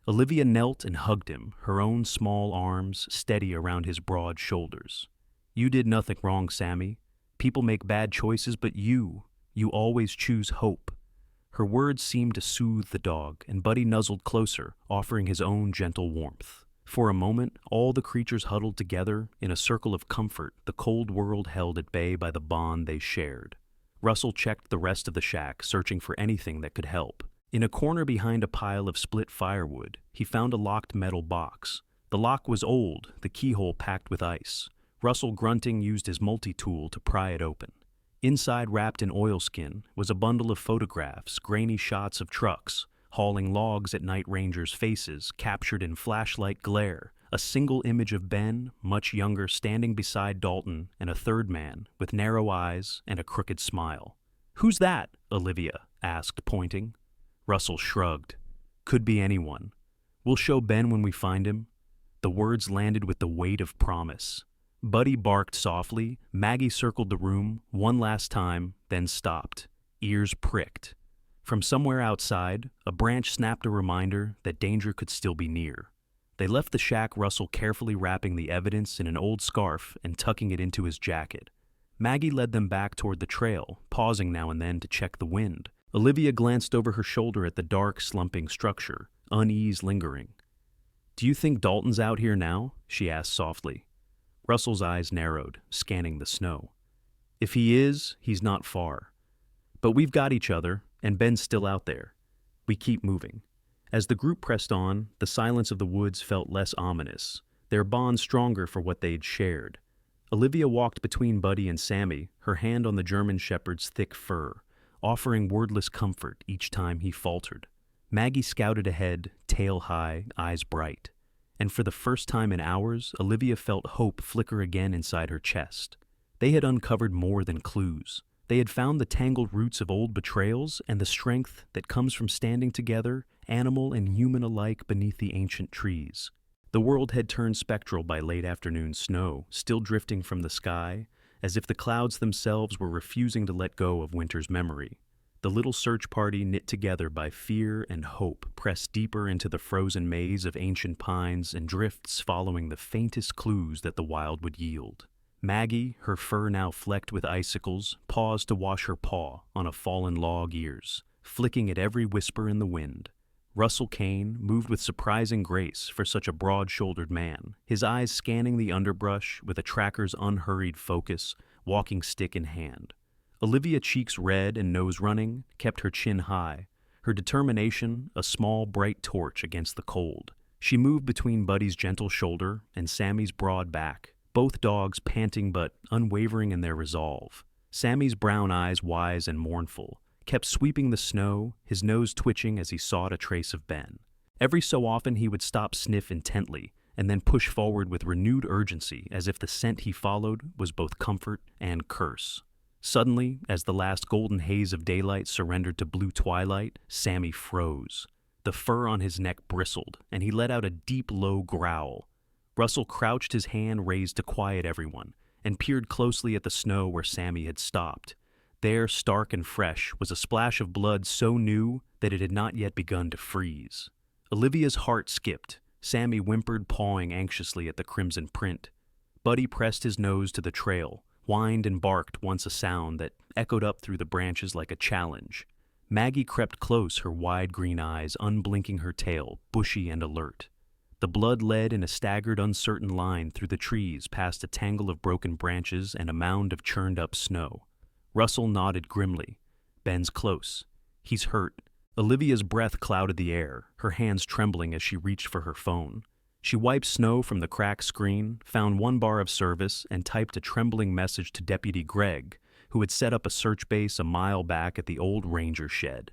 Olivia knelt and hugged him, her own small arms steady around his broad shoulders. "You did nothing wrong, Sammy. People make bad choices, but you always choose hope." Her words seemed to soothe the dog, and Buddy nuzzled closer, offering his own gentle warmth. For a moment, all the creatures huddled together in a circle of comfort, the cold world held at bay by the bond they shared. Russell checked the rest of the shack, searching for anything that could help. In a corner behind a pile of split firewood, he found a locked metal box. The lock was old, the keyhole packed with ice. Russell, grunting, used his multi-tool to pry it open. Inside, wrapped in oilskin, was a bundle of photographs, grainy shots of trucks, hauling logs at night rangers' faces, captured in flashlight glare, a single image of Ben, much younger, standing beside Dalton, and a third man, with narrow eyes and a crooked smile. "Who's that?" Olivia asked, pointing. Russell shrugged. "Could be anyone. We'll show Ben when we find him." The words landed with the weight of promise. Buddy barked softly. Maggie circled the room one last time, then stopped, ears pricked. From somewhere outside, a branch snapped a reminder that danger could still be near. They left the shack, Russell carefully wrapping the evidence in an old scarf and tucking it into his jacket. Maggie led them back toward the trail, pausing now and then to check the wind. Olivia glanced over her shoulder at the dark, slumping structure, unease lingering. "Do you think Dalton's out here now?" she asked softly. Russell's eyes narrowed, scanning the snow. "If he is, he's not far. But we've got each other, and Ben's still out there." We keep moving. As the group pressed on, the silence of the woods felt less ominous, their bond stronger for what they'd shared. Olivia walked between Buddy and Sammy, her hand on the German shepherd's thick fur, offering wordless comfort each time he faltered. Maggie scouted ahead, tail high, eyes bright. And for the first time in hours, Olivia felt hope flicker again inside her chest. They had uncovered more than clues. They had found the tangled roots of old betrayals and the strength that comes from standing together, animal and human alike, beneath the ancient trees. The world had turned spectral by late afternoon snow, still drifting from the sky, as if the clouds themselves were refusing to let go of winter's memory. The little search party, knit together by fear and hope, pressed deeper into the frozen maze of ancient pines and drifts, following the faintest clues that the wild would yield. Maggie, her fur now flecked with icicles, paused to wash her paw on a fallen log ears, flicking at every whisper in the wind. Russell Kane moved with surprising grace for such a broad-shouldered man, his eyes scanning the underbrush with a tracker's unhurried focus, walking stick in hand. Olivia, cheeks red and nose running, kept her chin high, her determination a small, bright torch against the cold. She moved between Buddy's gentle shoulder and Sammy's broad back, both dogs panting but unwavering in their resolve. Sammy's brown eyes, wise and mournful, kept sweeping the snow, his nose twitching as he sought a trace of Ben. Every so often he would stop, sniff intently, and then push forward with renewed urgency, as if the scent he followed was both comfort and curse. Suddenly, as the last golden haze of daylight surrendered to blue twilight, Sammy froze. The fur on his neck bristled, and he let out a deep, low growl. Russell crouched, his hand raised to quiet everyone, and peered closely at the snow where Sammy had stopped. There, stark and fresh, was a splash of blood so new that it had not yet begun to freeze. Olivia's heart skipped. Sammy whimpered, pawing anxiously at the crimson print. Buddy pressed his nose to the trail, whined and barked once, a sound that echoed up through the branches like a challenge. Maggie crept close, her wide green eyes unblinking, her tail bushy and alert. The blood led in a staggered, uncertain line through the trees, past a tangle of broken branches and a mound of churned-up snow. Russell nodded grimly. "Ben's close. He's hurt." Olivia's breath clouded the air, her hands trembling as she reached for her phone. She wiped snow from the cracked screen, found one bar of service, and typed a trembling message to Deputy Gregg, who had set up a search base a mile back at the old ranger shed.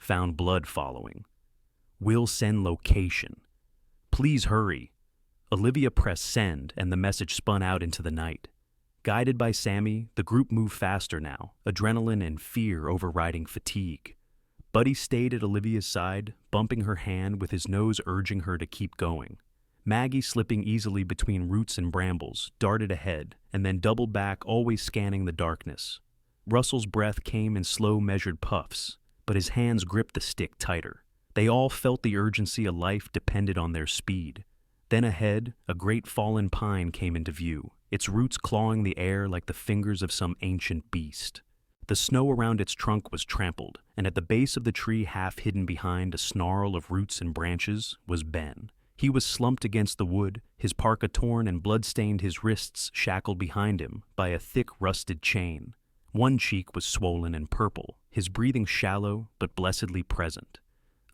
Found blood following. "Will send location. Please hurry." Olivia pressed send, and the message spun out into the night. Guided by Sammy, the group moved faster now, adrenaline and fear overriding fatigue. Buddy stayed at Olivia's side, bumping her hand with his nose urging her to keep going. Maggie, slipping easily between roots and brambles, darted ahead, and then doubled back, always scanning the darkness. Russell's breath came in slow, measured puffs, but his hands gripped the stick tighter. They all felt the urgency of life depended on their speed. Then ahead, a great fallen pine came into view, its roots clawing the air like the fingers of some ancient beast. The snow around its trunk was trampled, and at the base of the tree, half hidden behind a snarl of roots and branches, was Ben. He was slumped against the wood, his parka torn and blood-stained, his wrists shackled behind him by a thick, rusted chain. One cheek was swollen and purple, his breathing shallow but blessedly present.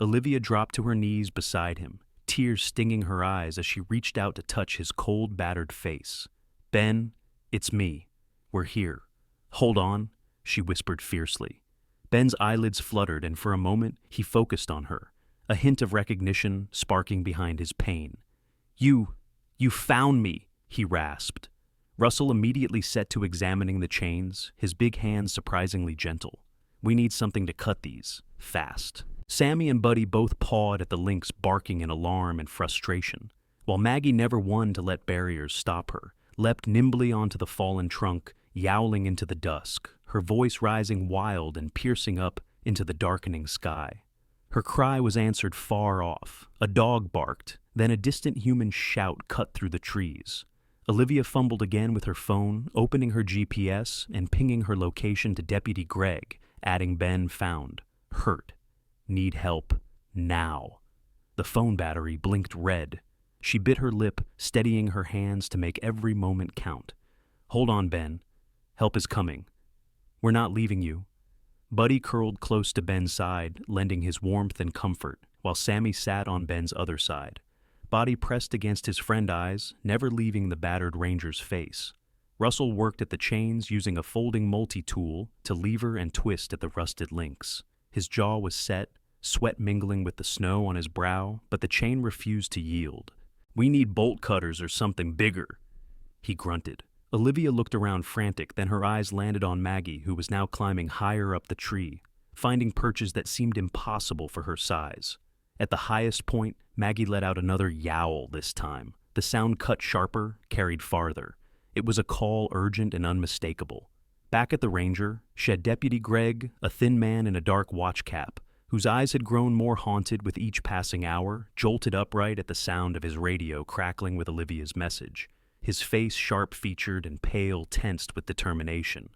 Olivia dropped to her knees beside him, tears stinging her eyes as she reached out to touch his cold, battered face. "Ben, it's me. We're here. Hold on," she whispered fiercely. Ben's eyelids fluttered, and for a moment he focused on her, a hint of recognition sparking behind his pain. You found me," he rasped. Russell immediately set to examining the chains, his big hands surprisingly gentle. "We need something to cut these, fast." Sammy and Buddy both pawed at the links, barking in alarm and frustration, while Maggie, never one to let barriers stop her, leapt nimbly onto the fallen trunk, yowling into the dusk, her voice rising wild and piercing up into the darkening sky. Her cry was answered far off. A dog barked, then a distant human shout cut through the trees. Olivia fumbled again with her phone, opening her GPS and pinging her location to Deputy Greg, adding Ben found. Hurt. Need help. Now. The phone battery blinked red. She bit her lip, steadying her hands to make every moment count. "Hold on, Ben. Help is coming. We're not leaving you." Buddy curled close to Ben's side, lending his warmth and comfort, while Sammy sat on Ben's other side, body pressed against his friend's eyes, never leaving the battered ranger's face. Russell worked at the chains, using a folding multi-tool to lever and twist at the rusted links. His jaw was set, sweat mingling with the snow on his brow, but the chain refused to yield. "We need bolt cutters or something bigger," he grunted. Olivia looked around frantic, then her eyes landed on Maggie, who was now climbing higher up the tree, finding perches that seemed impossible for her size. At the highest point, Maggie let out another yowl this time. The sound cut sharper, carried farther. It was a call urgent and unmistakable. Back at the ranger, shed Deputy Greg, a thin man in a dark watch cap, whose eyes had grown more haunted with each passing hour, jolted upright at the sound of his radio crackling with Olivia's message, his face sharp-featured and pale, tensed with determination.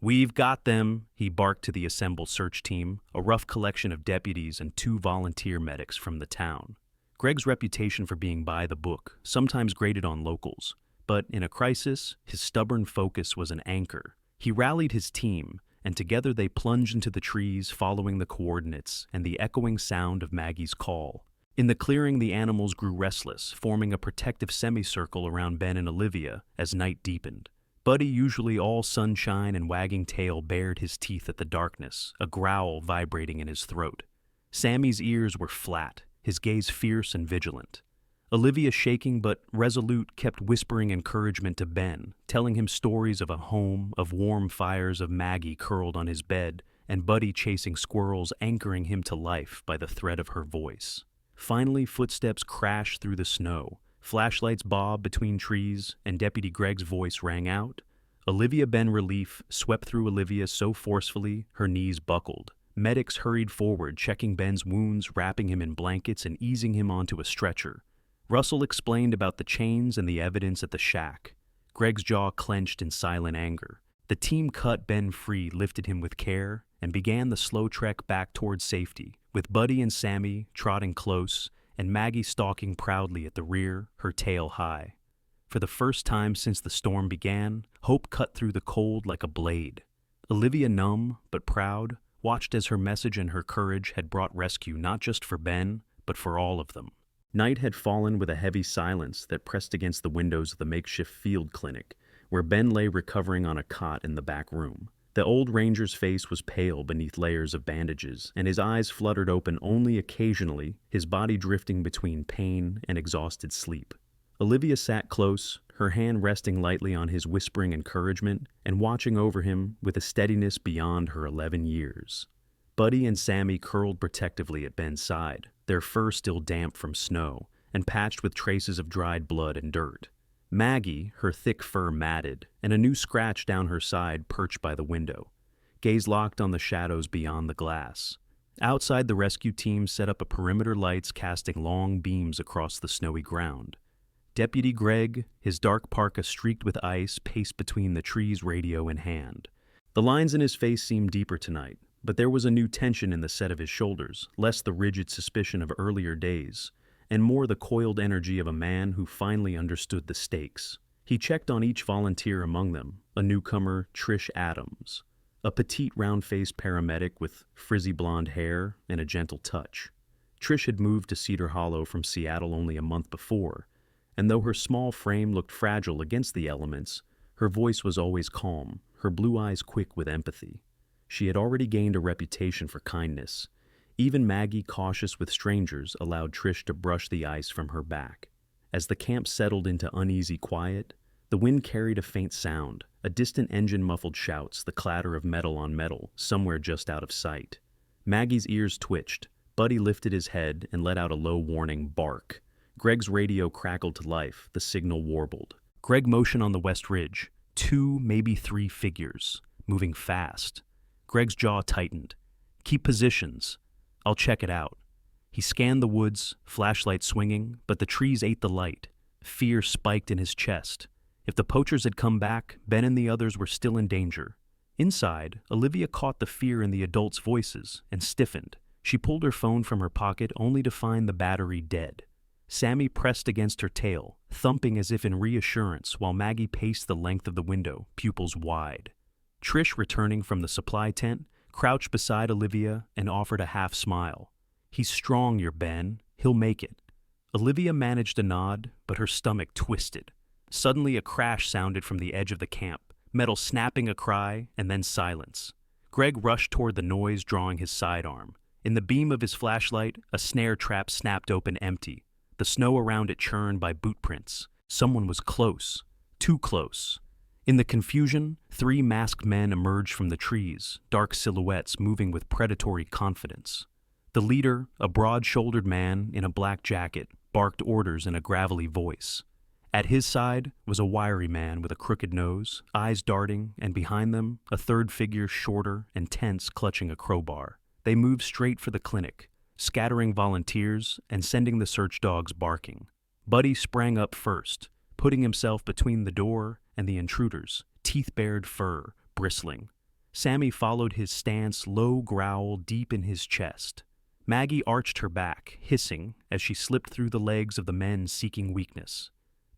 "We've got them," he barked to the assembled search team, a rough collection of deputies and 2 volunteer medics from the town. Greg's reputation for being by the book sometimes grated on locals, but in a crisis, his stubborn focus was an anchor. He rallied his team, and together they plunged into the trees, following the coordinates and the echoing sound of Maggie's call. In the clearing, the animals grew restless, forming a protective semicircle around Ben and Olivia as night deepened. Buddy, usually all sunshine and wagging tail, bared his teeth at the darkness, a growl vibrating in his throat. Sammy's ears were flat, his gaze fierce and vigilant. Olivia, shaking but resolute, kept whispering encouragement to Ben, telling him stories of a home, of warm fires, of Maggie curled on his bed, and Buddy chasing squirrels, anchoring him to life by the thread of her voice. Finally, footsteps crashed through the snow. Flashlights bobbed between trees, and Deputy Greg's voice rang out. Olivia, Ben, relief, swept through Olivia so forcefully her knees buckled. Medics hurried forward, checking Ben's wounds, wrapping him in blankets, and easing him onto a stretcher. Russell explained about the chains and the evidence at the shack. Greg's jaw clenched in silent anger. The team cut Ben free, lifted him with care, and began the slow trek back towards safety, with Buddy and Sammy trotting close, and Maggie stalking proudly at the rear, her tail high. For the first time since the storm began, hope cut through the cold like a blade. Olivia, numb but proud, watched as her message and her courage had brought rescue not just for Ben, but for all of them. Night had fallen with a heavy silence that pressed against the windows of the makeshift field clinic, where Ben lay recovering on a cot in the back room. The old ranger's face was pale beneath layers of bandages, and his eyes fluttered open only occasionally, his body drifting between pain and exhausted sleep. Olivia sat close, her hand resting lightly on his, whispering encouragement and watching over him with a steadiness beyond her 11 years. Buddy and Sammy curled protectively at Ben's side, their fur still damp from snow and patched with traces of dried blood and dirt. Maggie, her thick fur matted, and a new scratch down her side perched by the window, gaze locked on the shadows beyond the glass. Outside, the rescue team set up a perimeter, lights casting long beams across the snowy ground. Deputy Greg, his dark parka streaked with ice, paced between the trees, radio in hand. The lines in his face seemed deeper tonight, but there was a new tension in the set of his shoulders, less the rigid suspicion of earlier days, and more the coiled energy of a man who finally understood the stakes. He checked on each volunteer among them, a newcomer, Trish Adams, a petite, round-faced paramedic with frizzy blonde hair and a gentle touch. Trish had moved to Cedar Hollow from Seattle only a month before, and though her small frame looked fragile against the elements, her voice was always calm, her blue eyes quick with empathy. She had already gained a reputation for kindness. Even Maggie, cautious with strangers, allowed Trish to brush the ice from her back. As the camp settled into uneasy quiet, the wind carried a faint sound, a distant engine muffled shouts, the clatter of metal on metal, somewhere just out of sight. Maggie's ears twitched. Buddy lifted his head and let out a low warning bark. Greg's radio crackled to life, the signal warbled. Greg motioned on the west ridge, 2, maybe 3 figures, moving fast. Greg's jaw tightened. Keep positions. I'll check it out. He scanned the woods, flashlight swinging, but the trees ate the light. Fear spiked in his chest. If the poachers had come back, Ben and the others were still in danger. Inside, Olivia caught the fear in the adults' voices and stiffened. She pulled her phone from her pocket only to find the battery dead. Sammy pressed against her tail, thumping as if in reassurance, while Maggie paced the length of the window, pupils wide. Trish, returning from the supply tent, crouched beside Olivia and offered a half smile. He's strong, your Ben. He'll make it. Olivia managed a nod, but her stomach twisted. Suddenly a crash sounded from the edge of the camp, metal snapping, a cry, and then silence. Greg rushed toward the noise, drawing his sidearm. In the beam of his flashlight, a snare trap snapped open empty, the snow around it churned by boot prints. Someone was close, too close. In the confusion, 3 masked men emerged from the trees, dark silhouettes moving with predatory confidence. The leader, a broad-shouldered man in a black jacket, barked orders in a gravelly voice. At his side was a wiry man with a crooked nose, eyes darting, and behind them, a third figure, shorter and tense, clutching a crowbar. They moved straight for the clinic, scattering volunteers and sending the search dogs barking. Buddy sprang up first, putting himself between the door and the intruders, teeth-bared fur bristling. Sammy followed his stance, low growl deep in his chest. Maggie arched her back, hissing, as she slipped through the legs of the men seeking weakness.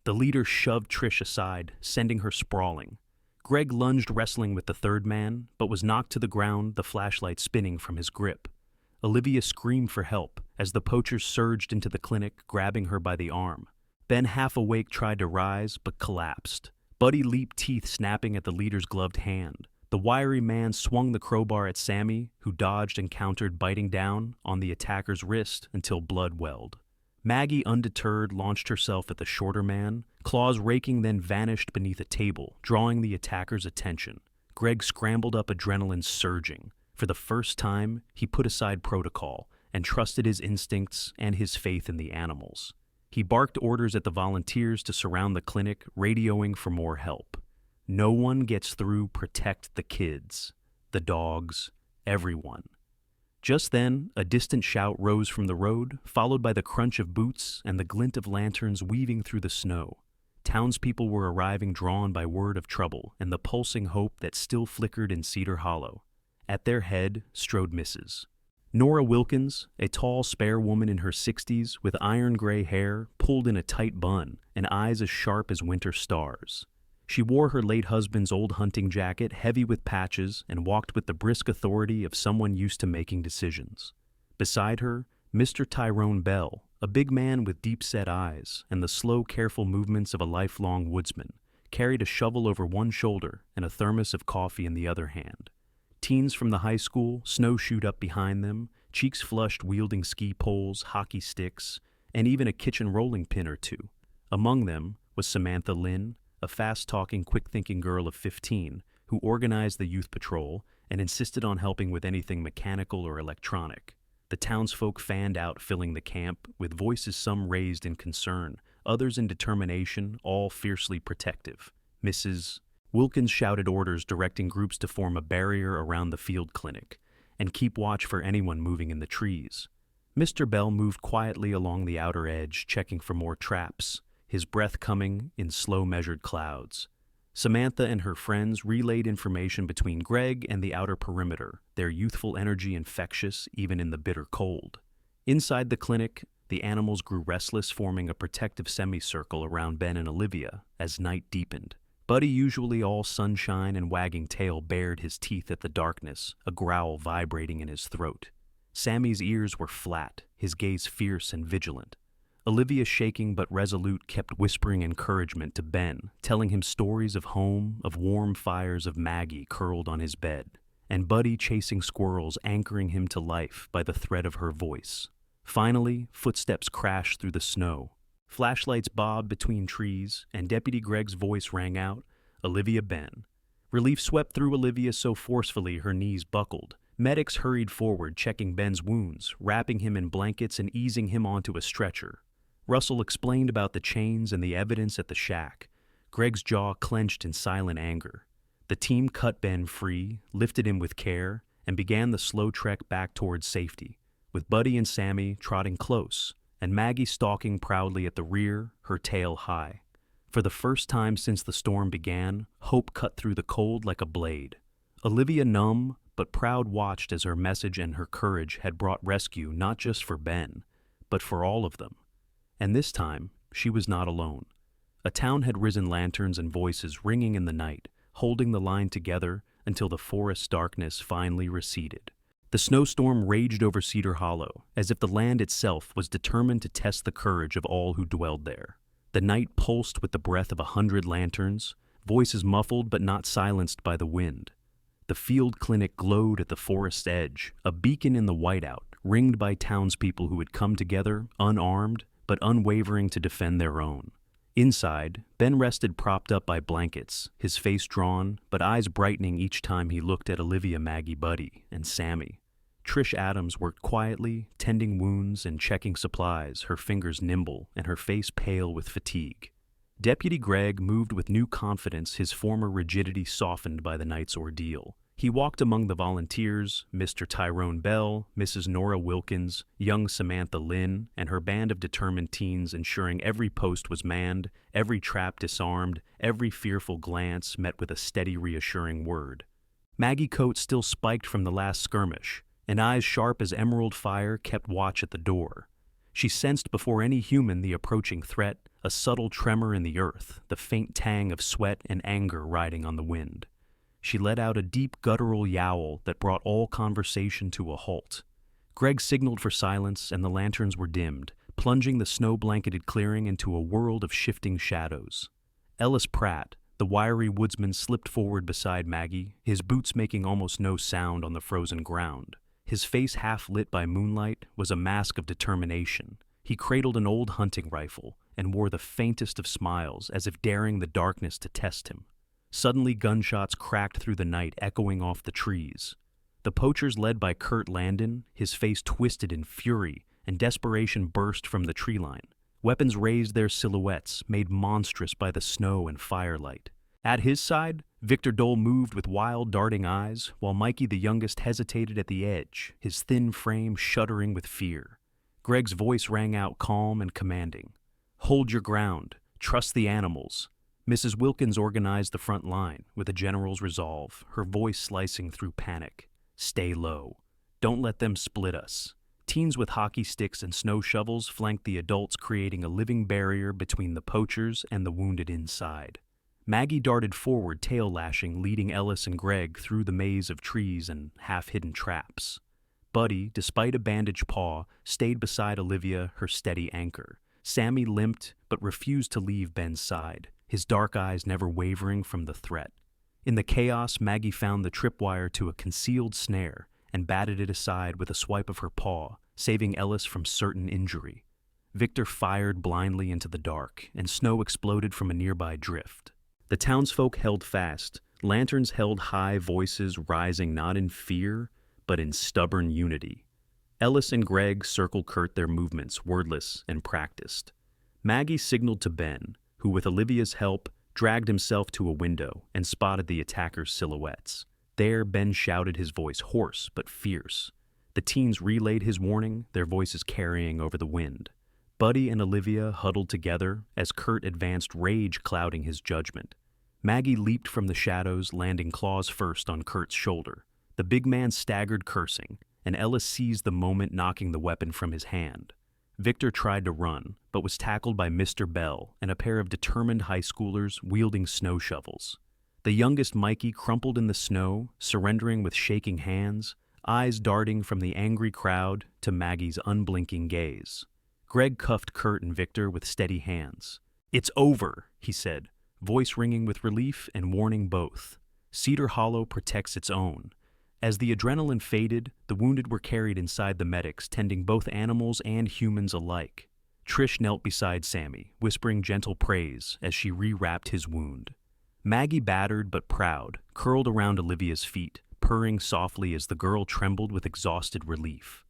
The leader shoved Trish aside, sending her sprawling. Greg lunged, wrestling with the third man, but was knocked to the ground, the flashlight spinning from his grip. Olivia screamed for help as the poachers surged into the clinic, grabbing her by the arm. Ben, half awake, tried to rise, but collapsed. Buddy leaped, teeth snapping at the leader's gloved hand. The wiry man swung the crowbar at Sammy, who dodged and countered, biting down on the attacker's wrist until blood welled. Maggie, undeterred, launched herself at the shorter man, claws raking, then vanished beneath a table, drawing the attacker's attention. Greg scrambled up, adrenaline surging. For the first time, he put aside protocol and trusted his instincts and his faith in the animals. He barked orders at the volunteers to surround the clinic, radioing for more help. No one gets through, protect the kids, the dogs, everyone. Just then, a distant shout rose from the road, followed by the crunch of boots and the glint of lanterns weaving through the snow. Townspeople were arriving, drawn by word of trouble and the pulsing hope that still flickered in Cedar Hollow. At their head strode Mrs. Nora Wilkins, a tall, spare woman in her 60s with iron-gray hair pulled in a tight bun and eyes as sharp as winter stars. She wore her late husband's old hunting jacket, heavy with patches, and walked with the brisk authority of someone used to making decisions. Beside her, Mr. Tyrone Bell, a big man with deep-set eyes and the slow, careful movements of a lifelong woodsman, carried a shovel over one shoulder and a thermos of coffee in the other hand. Teens from the high school snowshoed up behind them, cheeks flushed, wielding ski poles, hockey sticks, and even a kitchen rolling pin or two. Among them was Samantha Lynn, a fast-talking, quick-thinking girl of 15 who organized the youth patrol and insisted on helping with anything mechanical or electronic. The townsfolk fanned out, filling the camp, with voices some raised in concern, others in determination, all fiercely protective. Mrs. Wilkins shouted orders directing groups to form a barrier around the field clinic and keep watch for anyone moving in the trees. Mr. Bell moved quietly along the outer edge, checking for more traps, his breath coming in slow, measured clouds. Samantha and her friends relayed information between Greg and the outer perimeter, their youthful energy infectious even in the bitter cold. Inside the clinic, the animals grew restless, forming a protective semicircle around Ben and Olivia as night deepened. Buddy, usually all sunshine and wagging tail, bared his teeth at the darkness, a growl vibrating in his throat. Sammy's ears were flat, his gaze fierce and vigilant. Olivia, shaking but resolute, kept whispering encouragement to Ben, telling him stories of home, of warm fires, of Maggie curled on his bed, and Buddy chasing squirrels, anchoring him to life by the thread of her voice. Finally, footsteps crashed through the snow. Flashlights bobbed between trees, and Deputy Greg's voice rang out, "Olivia, Ben." Relief swept through Olivia so forcefully her knees buckled. Medics hurried forward, checking Ben's wounds, wrapping him in blankets and easing him onto a stretcher. Russell explained about the chains and the evidence at the shack. Greg's jaw clenched in silent anger. The team cut Ben free, lifted him with care, and began the slow trek back towards safety, with Buddy and Sammy trotting close, and Maggie stalking proudly at the rear, her tail high. For the first time since the storm began, hope cut through the cold like a blade. Olivia, numb but proud, watched as her message and her courage had brought rescue not just for Ben, but for all of them. And this time, she was not alone. A town had risen, lanterns and voices ringing in the night, holding the line together until the forest's darkness finally receded. The snowstorm raged over Cedar Hollow, as if the land itself was determined to test the courage of all who dwelled there. The night pulsed with the breath of 100 lanterns, voices muffled but not silenced by the wind. The field clinic glowed at the forest's edge, a beacon in the whiteout, ringed by townspeople who had come together, unarmed, but unwavering to defend their own. Inside, Ben rested propped up by blankets, his face drawn, but eyes brightening each time he looked at Olivia, Maggie, Buddy, and Sammy. Trish Adams worked quietly, tending wounds and checking supplies, her fingers nimble and her face pale with fatigue. Deputy Greg moved with new confidence, his former rigidity softened by the night's ordeal. He walked among the volunteers, Mr. Tyrone Bell, Mrs. Nora Wilkins, young Samantha Lynn, and her band of determined teens, ensuring every post was manned, every trap disarmed, every fearful glance met with a steady, reassuring word. Maggie, coat still spiked from the last skirmish, and eyes sharp as emerald fire, kept watch at the door. She sensed before any human the approaching threat, a subtle tremor in the earth, the faint tang of sweat and anger riding on the wind. She let out a deep guttural yowl that brought all conversation to a halt. Greg signaled for silence, and the lanterns were dimmed, plunging the snow-blanketed clearing into a world of shifting shadows. Ellis Pratt, the wiry woodsman, slipped forward beside Maggie, his boots making almost no sound on the frozen ground. His face, half lit by moonlight, was a mask of determination. He cradled an old hunting rifle and wore the faintest of smiles, as if daring the darkness to test him. Suddenly, gunshots cracked through the night, echoing off the trees. The poachers, led by Kurt Landon, his face twisted in fury, and desperation burst from the tree line. Weapons raised their silhouettes, made monstrous by the snow and firelight. At his side, Victor Dole moved with wild, darting eyes, while Mikey, the youngest, hesitated at the edge, his thin frame shuddering with fear. Greg's voice rang out, calm and commanding. "Hold your ground. Trust the animals." Mrs. Wilkins organized the front line with a general's resolve, her voice slicing through panic. "Stay low. Don't let them split us." Teens with hockey sticks and snow shovels flanked the adults, creating a living barrier between the poachers and the wounded inside. Maggie darted forward, tail lashing, leading Ellis and Greg through the maze of trees and half-hidden traps. Buddy, despite a bandaged paw, stayed beside Olivia, her steady anchor. Sammy limped but refused to leave Ben's side, his dark eyes never wavering from the threat. In the chaos, Maggie found the tripwire to a concealed snare and batted it aside with a swipe of her paw, saving Ellis from certain injury. Victor fired blindly into the dark, and snow exploded from a nearby drift. The townsfolk held fast, lanterns held high, voices rising not in fear, but in stubborn unity. Ellis and Greg circled Kurt their movements, wordless and practiced. Maggie signaled to Ben, who with Olivia's help dragged himself to a window and spotted the attackers' silhouettes. There, Ben shouted, his voice hoarse but fierce. The teens relayed his warning, their voices carrying over the wind. Buddy and Olivia huddled together as Kurt advanced, rage clouding his judgment. Maggie leaped from the shadows, landing claws first on Kurt's shoulder. The big man staggered, cursing, and Ellis seized the moment, knocking the weapon from his hand. Victor tried to run, but was tackled by Mr. Bell and a pair of determined high schoolers wielding snow shovels. The youngest, Mikey, crumpled in the snow, surrendering with shaking hands, eyes darting from the angry crowd to Maggie's unblinking gaze. Greg cuffed Kurt and Victor with steady hands. "It's over," he said, voice ringing with relief and warning both. CedarHollow protects its own. As the adrenaline faded, the wounded were carried inside the medics, tending both animals and humans alike. Trish knelt beside Sammy, whispering gentle praise as she rewrapped his wound. Maggie, battered but proud, curled around Olivia's feet, purring softly as the girl trembled with exhausted relief.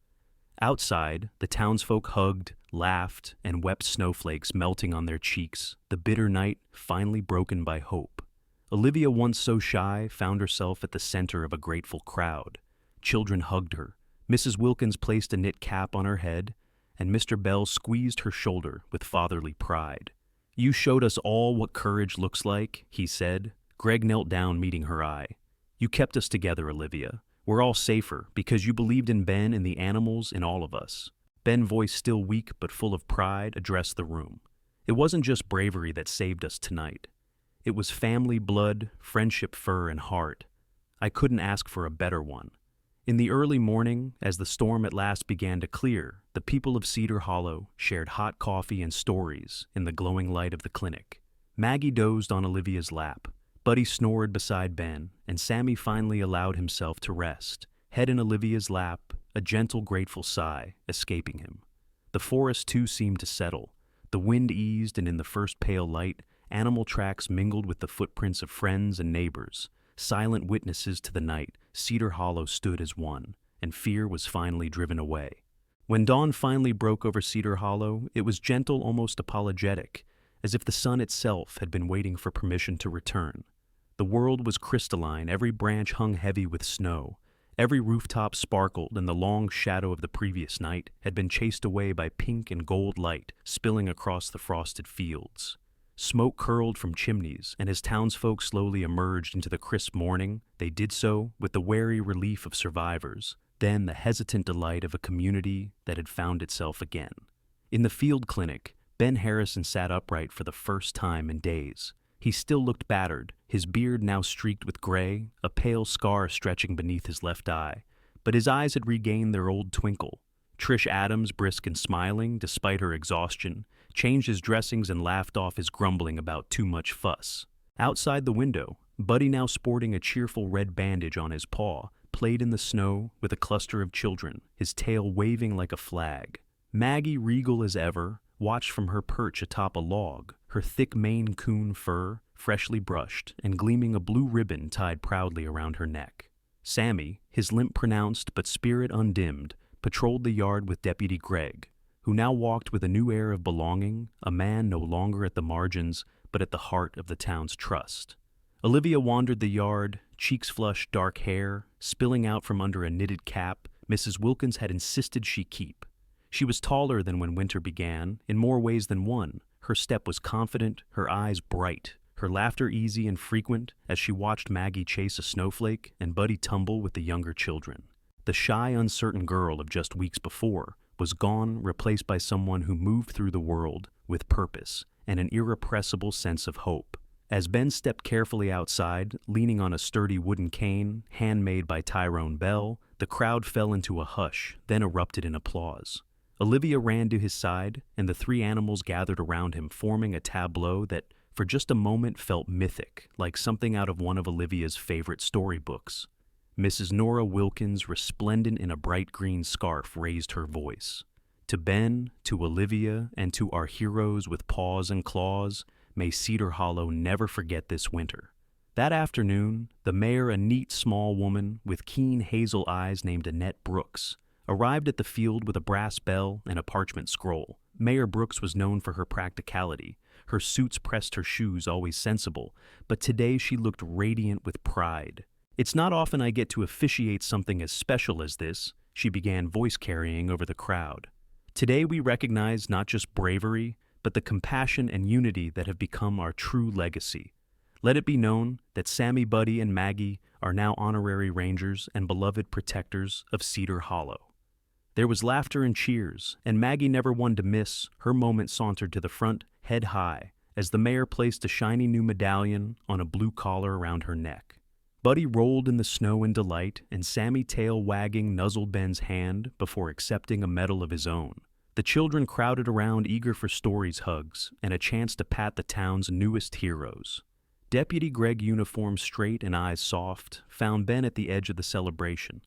Outside, the townsfolk hugged, laughed, and wept, snowflakes melting on their cheeks, the bitter night finally broken by hope. Olivia, once so shy, found herself at the center of a grateful crowd. Children hugged her. Mrs. Wilkins placed a knit cap on her head, and Mr. Bell squeezed her shoulder with fatherly pride. "You showed us all what courage looks like," he said. Greg knelt down, meeting her eye. "You kept us together, Olivia. We're all safer because you believed in Ben and the animals in all of us." Ben, voice still weak but full of pride, addressed the room. "It wasn't just bravery that saved us tonight. It was family blood, friendship, fur, and heart. I couldn't ask for a better one." In the early morning, as the storm at last began to clear, the people of CedarHollow shared hot coffee and stories in the glowing light of the clinic. Maggie dozed on Olivia's lap. Buddy snored beside Ben, and Sammy finally allowed himself to rest, head in Olivia's lap, a gentle, grateful sigh escaping him. The forest, too, seemed to settle. The wind eased, and in the first pale light, animal tracks mingled with the footprints of friends and neighbors. Silent witnesses to the night, CedarHollow stood as one, and fear was finally driven away. When dawn finally broke over CedarHollow, it was gentle, almost apologetic, as if the sun itself had been waiting for permission to return. The world was crystalline, every branch hung heavy with snow. Every rooftop sparkled, and the long shadow of the previous night had been chased away by pink and gold light spilling across the frosted fields. Smoke curled from chimneys, and as townsfolk slowly emerged into the crisp morning, they did so with the wary relief of survivors, then the hesitant delight of a community that had found itself again. In the field clinic, Ben Harrison sat upright for the first time in days. He still looked battered, his beard now streaked with gray, a pale scar stretching beneath his left eye, but his eyes had regained their old twinkle. Trish Adams, brisk and smiling despite her exhaustion, changed his dressings and laughed off his grumbling about too much fuss. Outside the window, Buddy, now sporting a cheerful red bandage on his paw, played in the snow with a cluster of children, his tail waving like a flag. Maggie, regal as ever, watched from her perch atop a log, her thick Maine Coon fur freshly brushed and gleaming, a blue ribbon tied proudly around her neck. Sammy, his limp pronounced but spirit undimmed, patrolled the yard with Deputy Gregg, who now walked with a new air of belonging, a man no longer at the margins, but at the heart of the town's trust. Olivia wandered the yard, cheeks flushed, dark hair spilling out from under a knitted cap Mrs. Wilkins had insisted she keep. She was taller than when winter began, in more ways than one. Her step was confident, her eyes bright, her laughter easy and frequent as she watched Maggie chase a snowflake and Buddy tumble with the younger children. The shy, uncertain girl of just weeks before was gone, replaced by someone who moved through the world with purpose and an irrepressible sense of hope. As Ben stepped carefully outside, leaning on a sturdy wooden cane, handmade by Tyrone Bell, the crowd fell into a hush, then erupted in applause. Olivia ran to his side, and the three animals gathered around him, forming a tableau that, for just a moment, felt mythic, like something out of one of Olivia's favorite storybooks. Mrs. Nora Wilkins, resplendent in a bright green scarf, raised her voice. To Ben, to Olivia, and to our heroes with paws and claws, may Cedar Hollow never forget this winter. That afternoon, the mayor, a neat small woman with keen hazel eyes named Annette Brooks, arrived at the field with a brass bell and a parchment scroll. Mayor Brooks was known for her practicality. Her suits pressed her shoes, always sensible, but today she looked radiant with pride. "It's not often I get to officiate something as special as this," she began voice carrying over the crowd. "Today we recognize not just bravery, but the compassion and unity that have become our true legacy. Let it be known that Sammy, Buddy, and Maggie are now honorary rangers and beloved protectors of Cedar Hollow." There was laughter and cheers, and Maggie, never one to miss, her moment sauntered to the front, head high, as the mayor placed a shiny new medallion on a blue collar around her neck. Buddy rolled in the snow in delight, and Sammy, tail wagging, nuzzled Ben's hand before accepting a medal of his own. The children crowded around, eager for stories, hugs, and a chance to pat the town's newest heroes. Deputy Greg, uniform straight and eyes soft, found Ben at the edge of the celebration.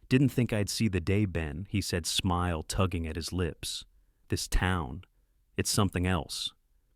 "Didn't think I'd see the day, Ben," he said, smile tugging at his lips. "This town, it's something else."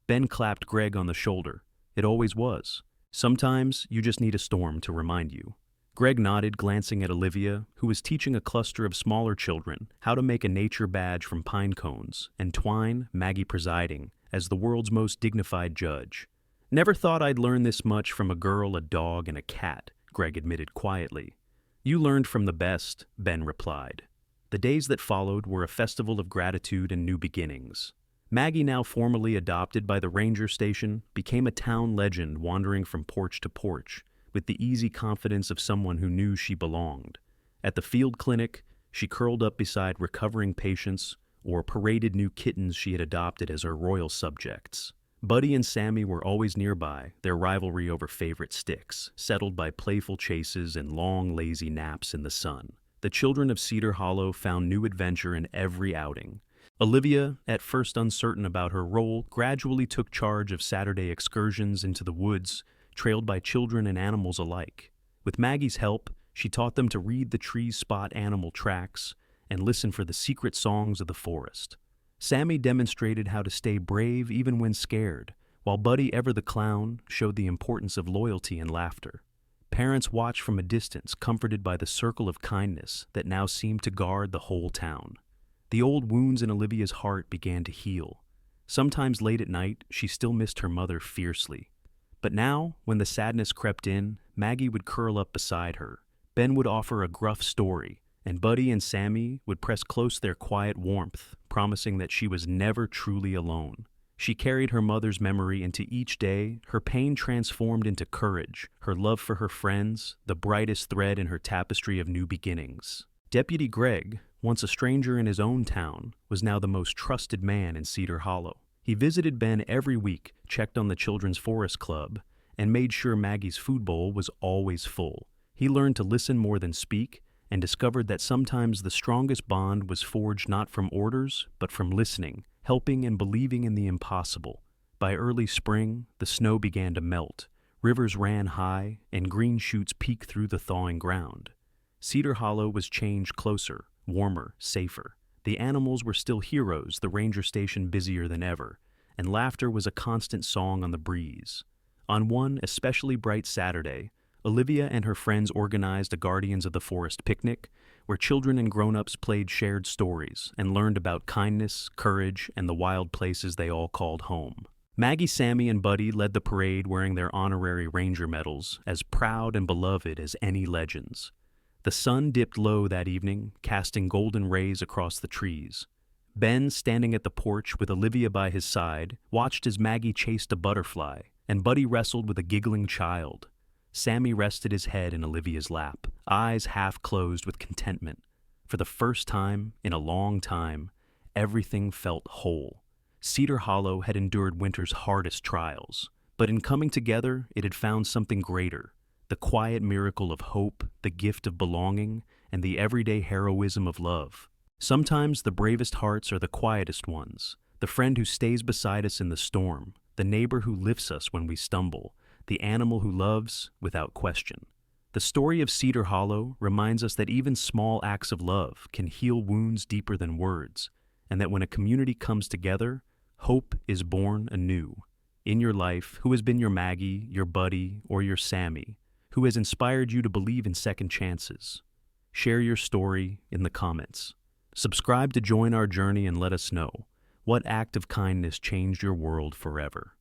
Ben clapped Greg on the shoulder. "It always was. Sometimes you just need a storm to remind you." Greg nodded, glancing at Olivia, who was teaching a cluster of smaller children how to make a nature badge from pine cones, and Twine, Maggie presiding, as the world's most dignified judge. "Never thought I'd learn this much from a girl, a dog, and a cat," Greg admitted quietly. "You learned from the best," Ben replied. The days that followed were a festival of gratitude and new beginnings. Maggie, now formally adopted by the ranger station, became a town legend, wandering from porch to porch, with the easy confidence of someone who knew she belonged. At the field clinic, she curled up beside recovering patients or paraded new kittens she had adopted as her royal subjects. Buddy and Sammy were always nearby, their rivalry over favorite sticks, settled by playful chases and long, lazy naps in the sun. The children of Cedar Hollow found new adventure in every outing. Olivia, at first uncertain about her role, gradually took charge of Saturday excursions into the woods, trailed by children and animals alike. With Maggie's help, she taught them to read the trees, spot animal tracks, and listen for the secret songs of the forest. Sammy demonstrated how to stay brave even when scared, while Buddy, ever the clown, showed the importance of loyalty and laughter. Parents watched from a distance, comforted by the circle of kindness that now seemed to guard the whole town. The old wounds in Olivia's heart began to heal. Sometimes late at night, she still missed her mother fiercely. But now, when the sadness crept in, Maggie would curl up beside her. Ben would offer a gruff story, and Buddy and Sammy would press close their quiet warmth, promising that she was never truly alone. She carried her mother's memory into each day, her pain transformed into courage, her love for her friends, the brightest thread in her tapestry of new beginnings. Deputy Greg, once a stranger in his own town, was now the most trusted man in Cedar Hollow. He visited Ben every week, checked on the Children's Forest Club, and made sure Maggie's food bowl was always full. He learned to listen more than speak, and discovered that sometimes the strongest bond was forged not from orders, but from listening, helping, and believing in the impossible. By early spring, the snow began to melt, rivers ran high, and green shoots peeked through the thawing ground. Cedar Hollow was changed closer, warmer, safer. The animals were still heroes, the ranger station busier than ever, and laughter was a constant song on the breeze. On one especially bright Saturday, Olivia and her friends organized a Guardians of the Forest picnic, where children and grown-ups played shared stories and learned about kindness, courage, and the wild places they all called home. Maggie, Sammy, and Buddy led the parade wearing their honorary ranger medals, as proud and beloved as any legends. The sun dipped low that evening, casting golden rays across the trees. Ben, standing at the porch with Olivia by his side, watched as Maggie chased a butterfly, and Buddy wrestled with a giggling child. Sammy rested his head in Olivia's lap, eyes half closed with contentment. For the first time in a long time, everything felt whole. Cedar Hollow had endured winter's hardest trials, but in coming together, it had found something greater: the quiet miracle of hope, the gift of belonging, and the everyday heroism of love. Sometimes the bravest hearts are the quietest ones, the friend who stays beside us in the storm, the neighbor who lifts us when we stumble, the animal who loves without question. The story of Cedar Hollow reminds us that even small acts of love can heal wounds deeper than words, and that when a community comes together, hope is born anew. In your life, who has been your Maggie, your Buddy, or your Sammy? Who has inspired you to believe in second chances? Share your story in the comments. Subscribe to join our journey and let us know what act of kindness changed your world forever.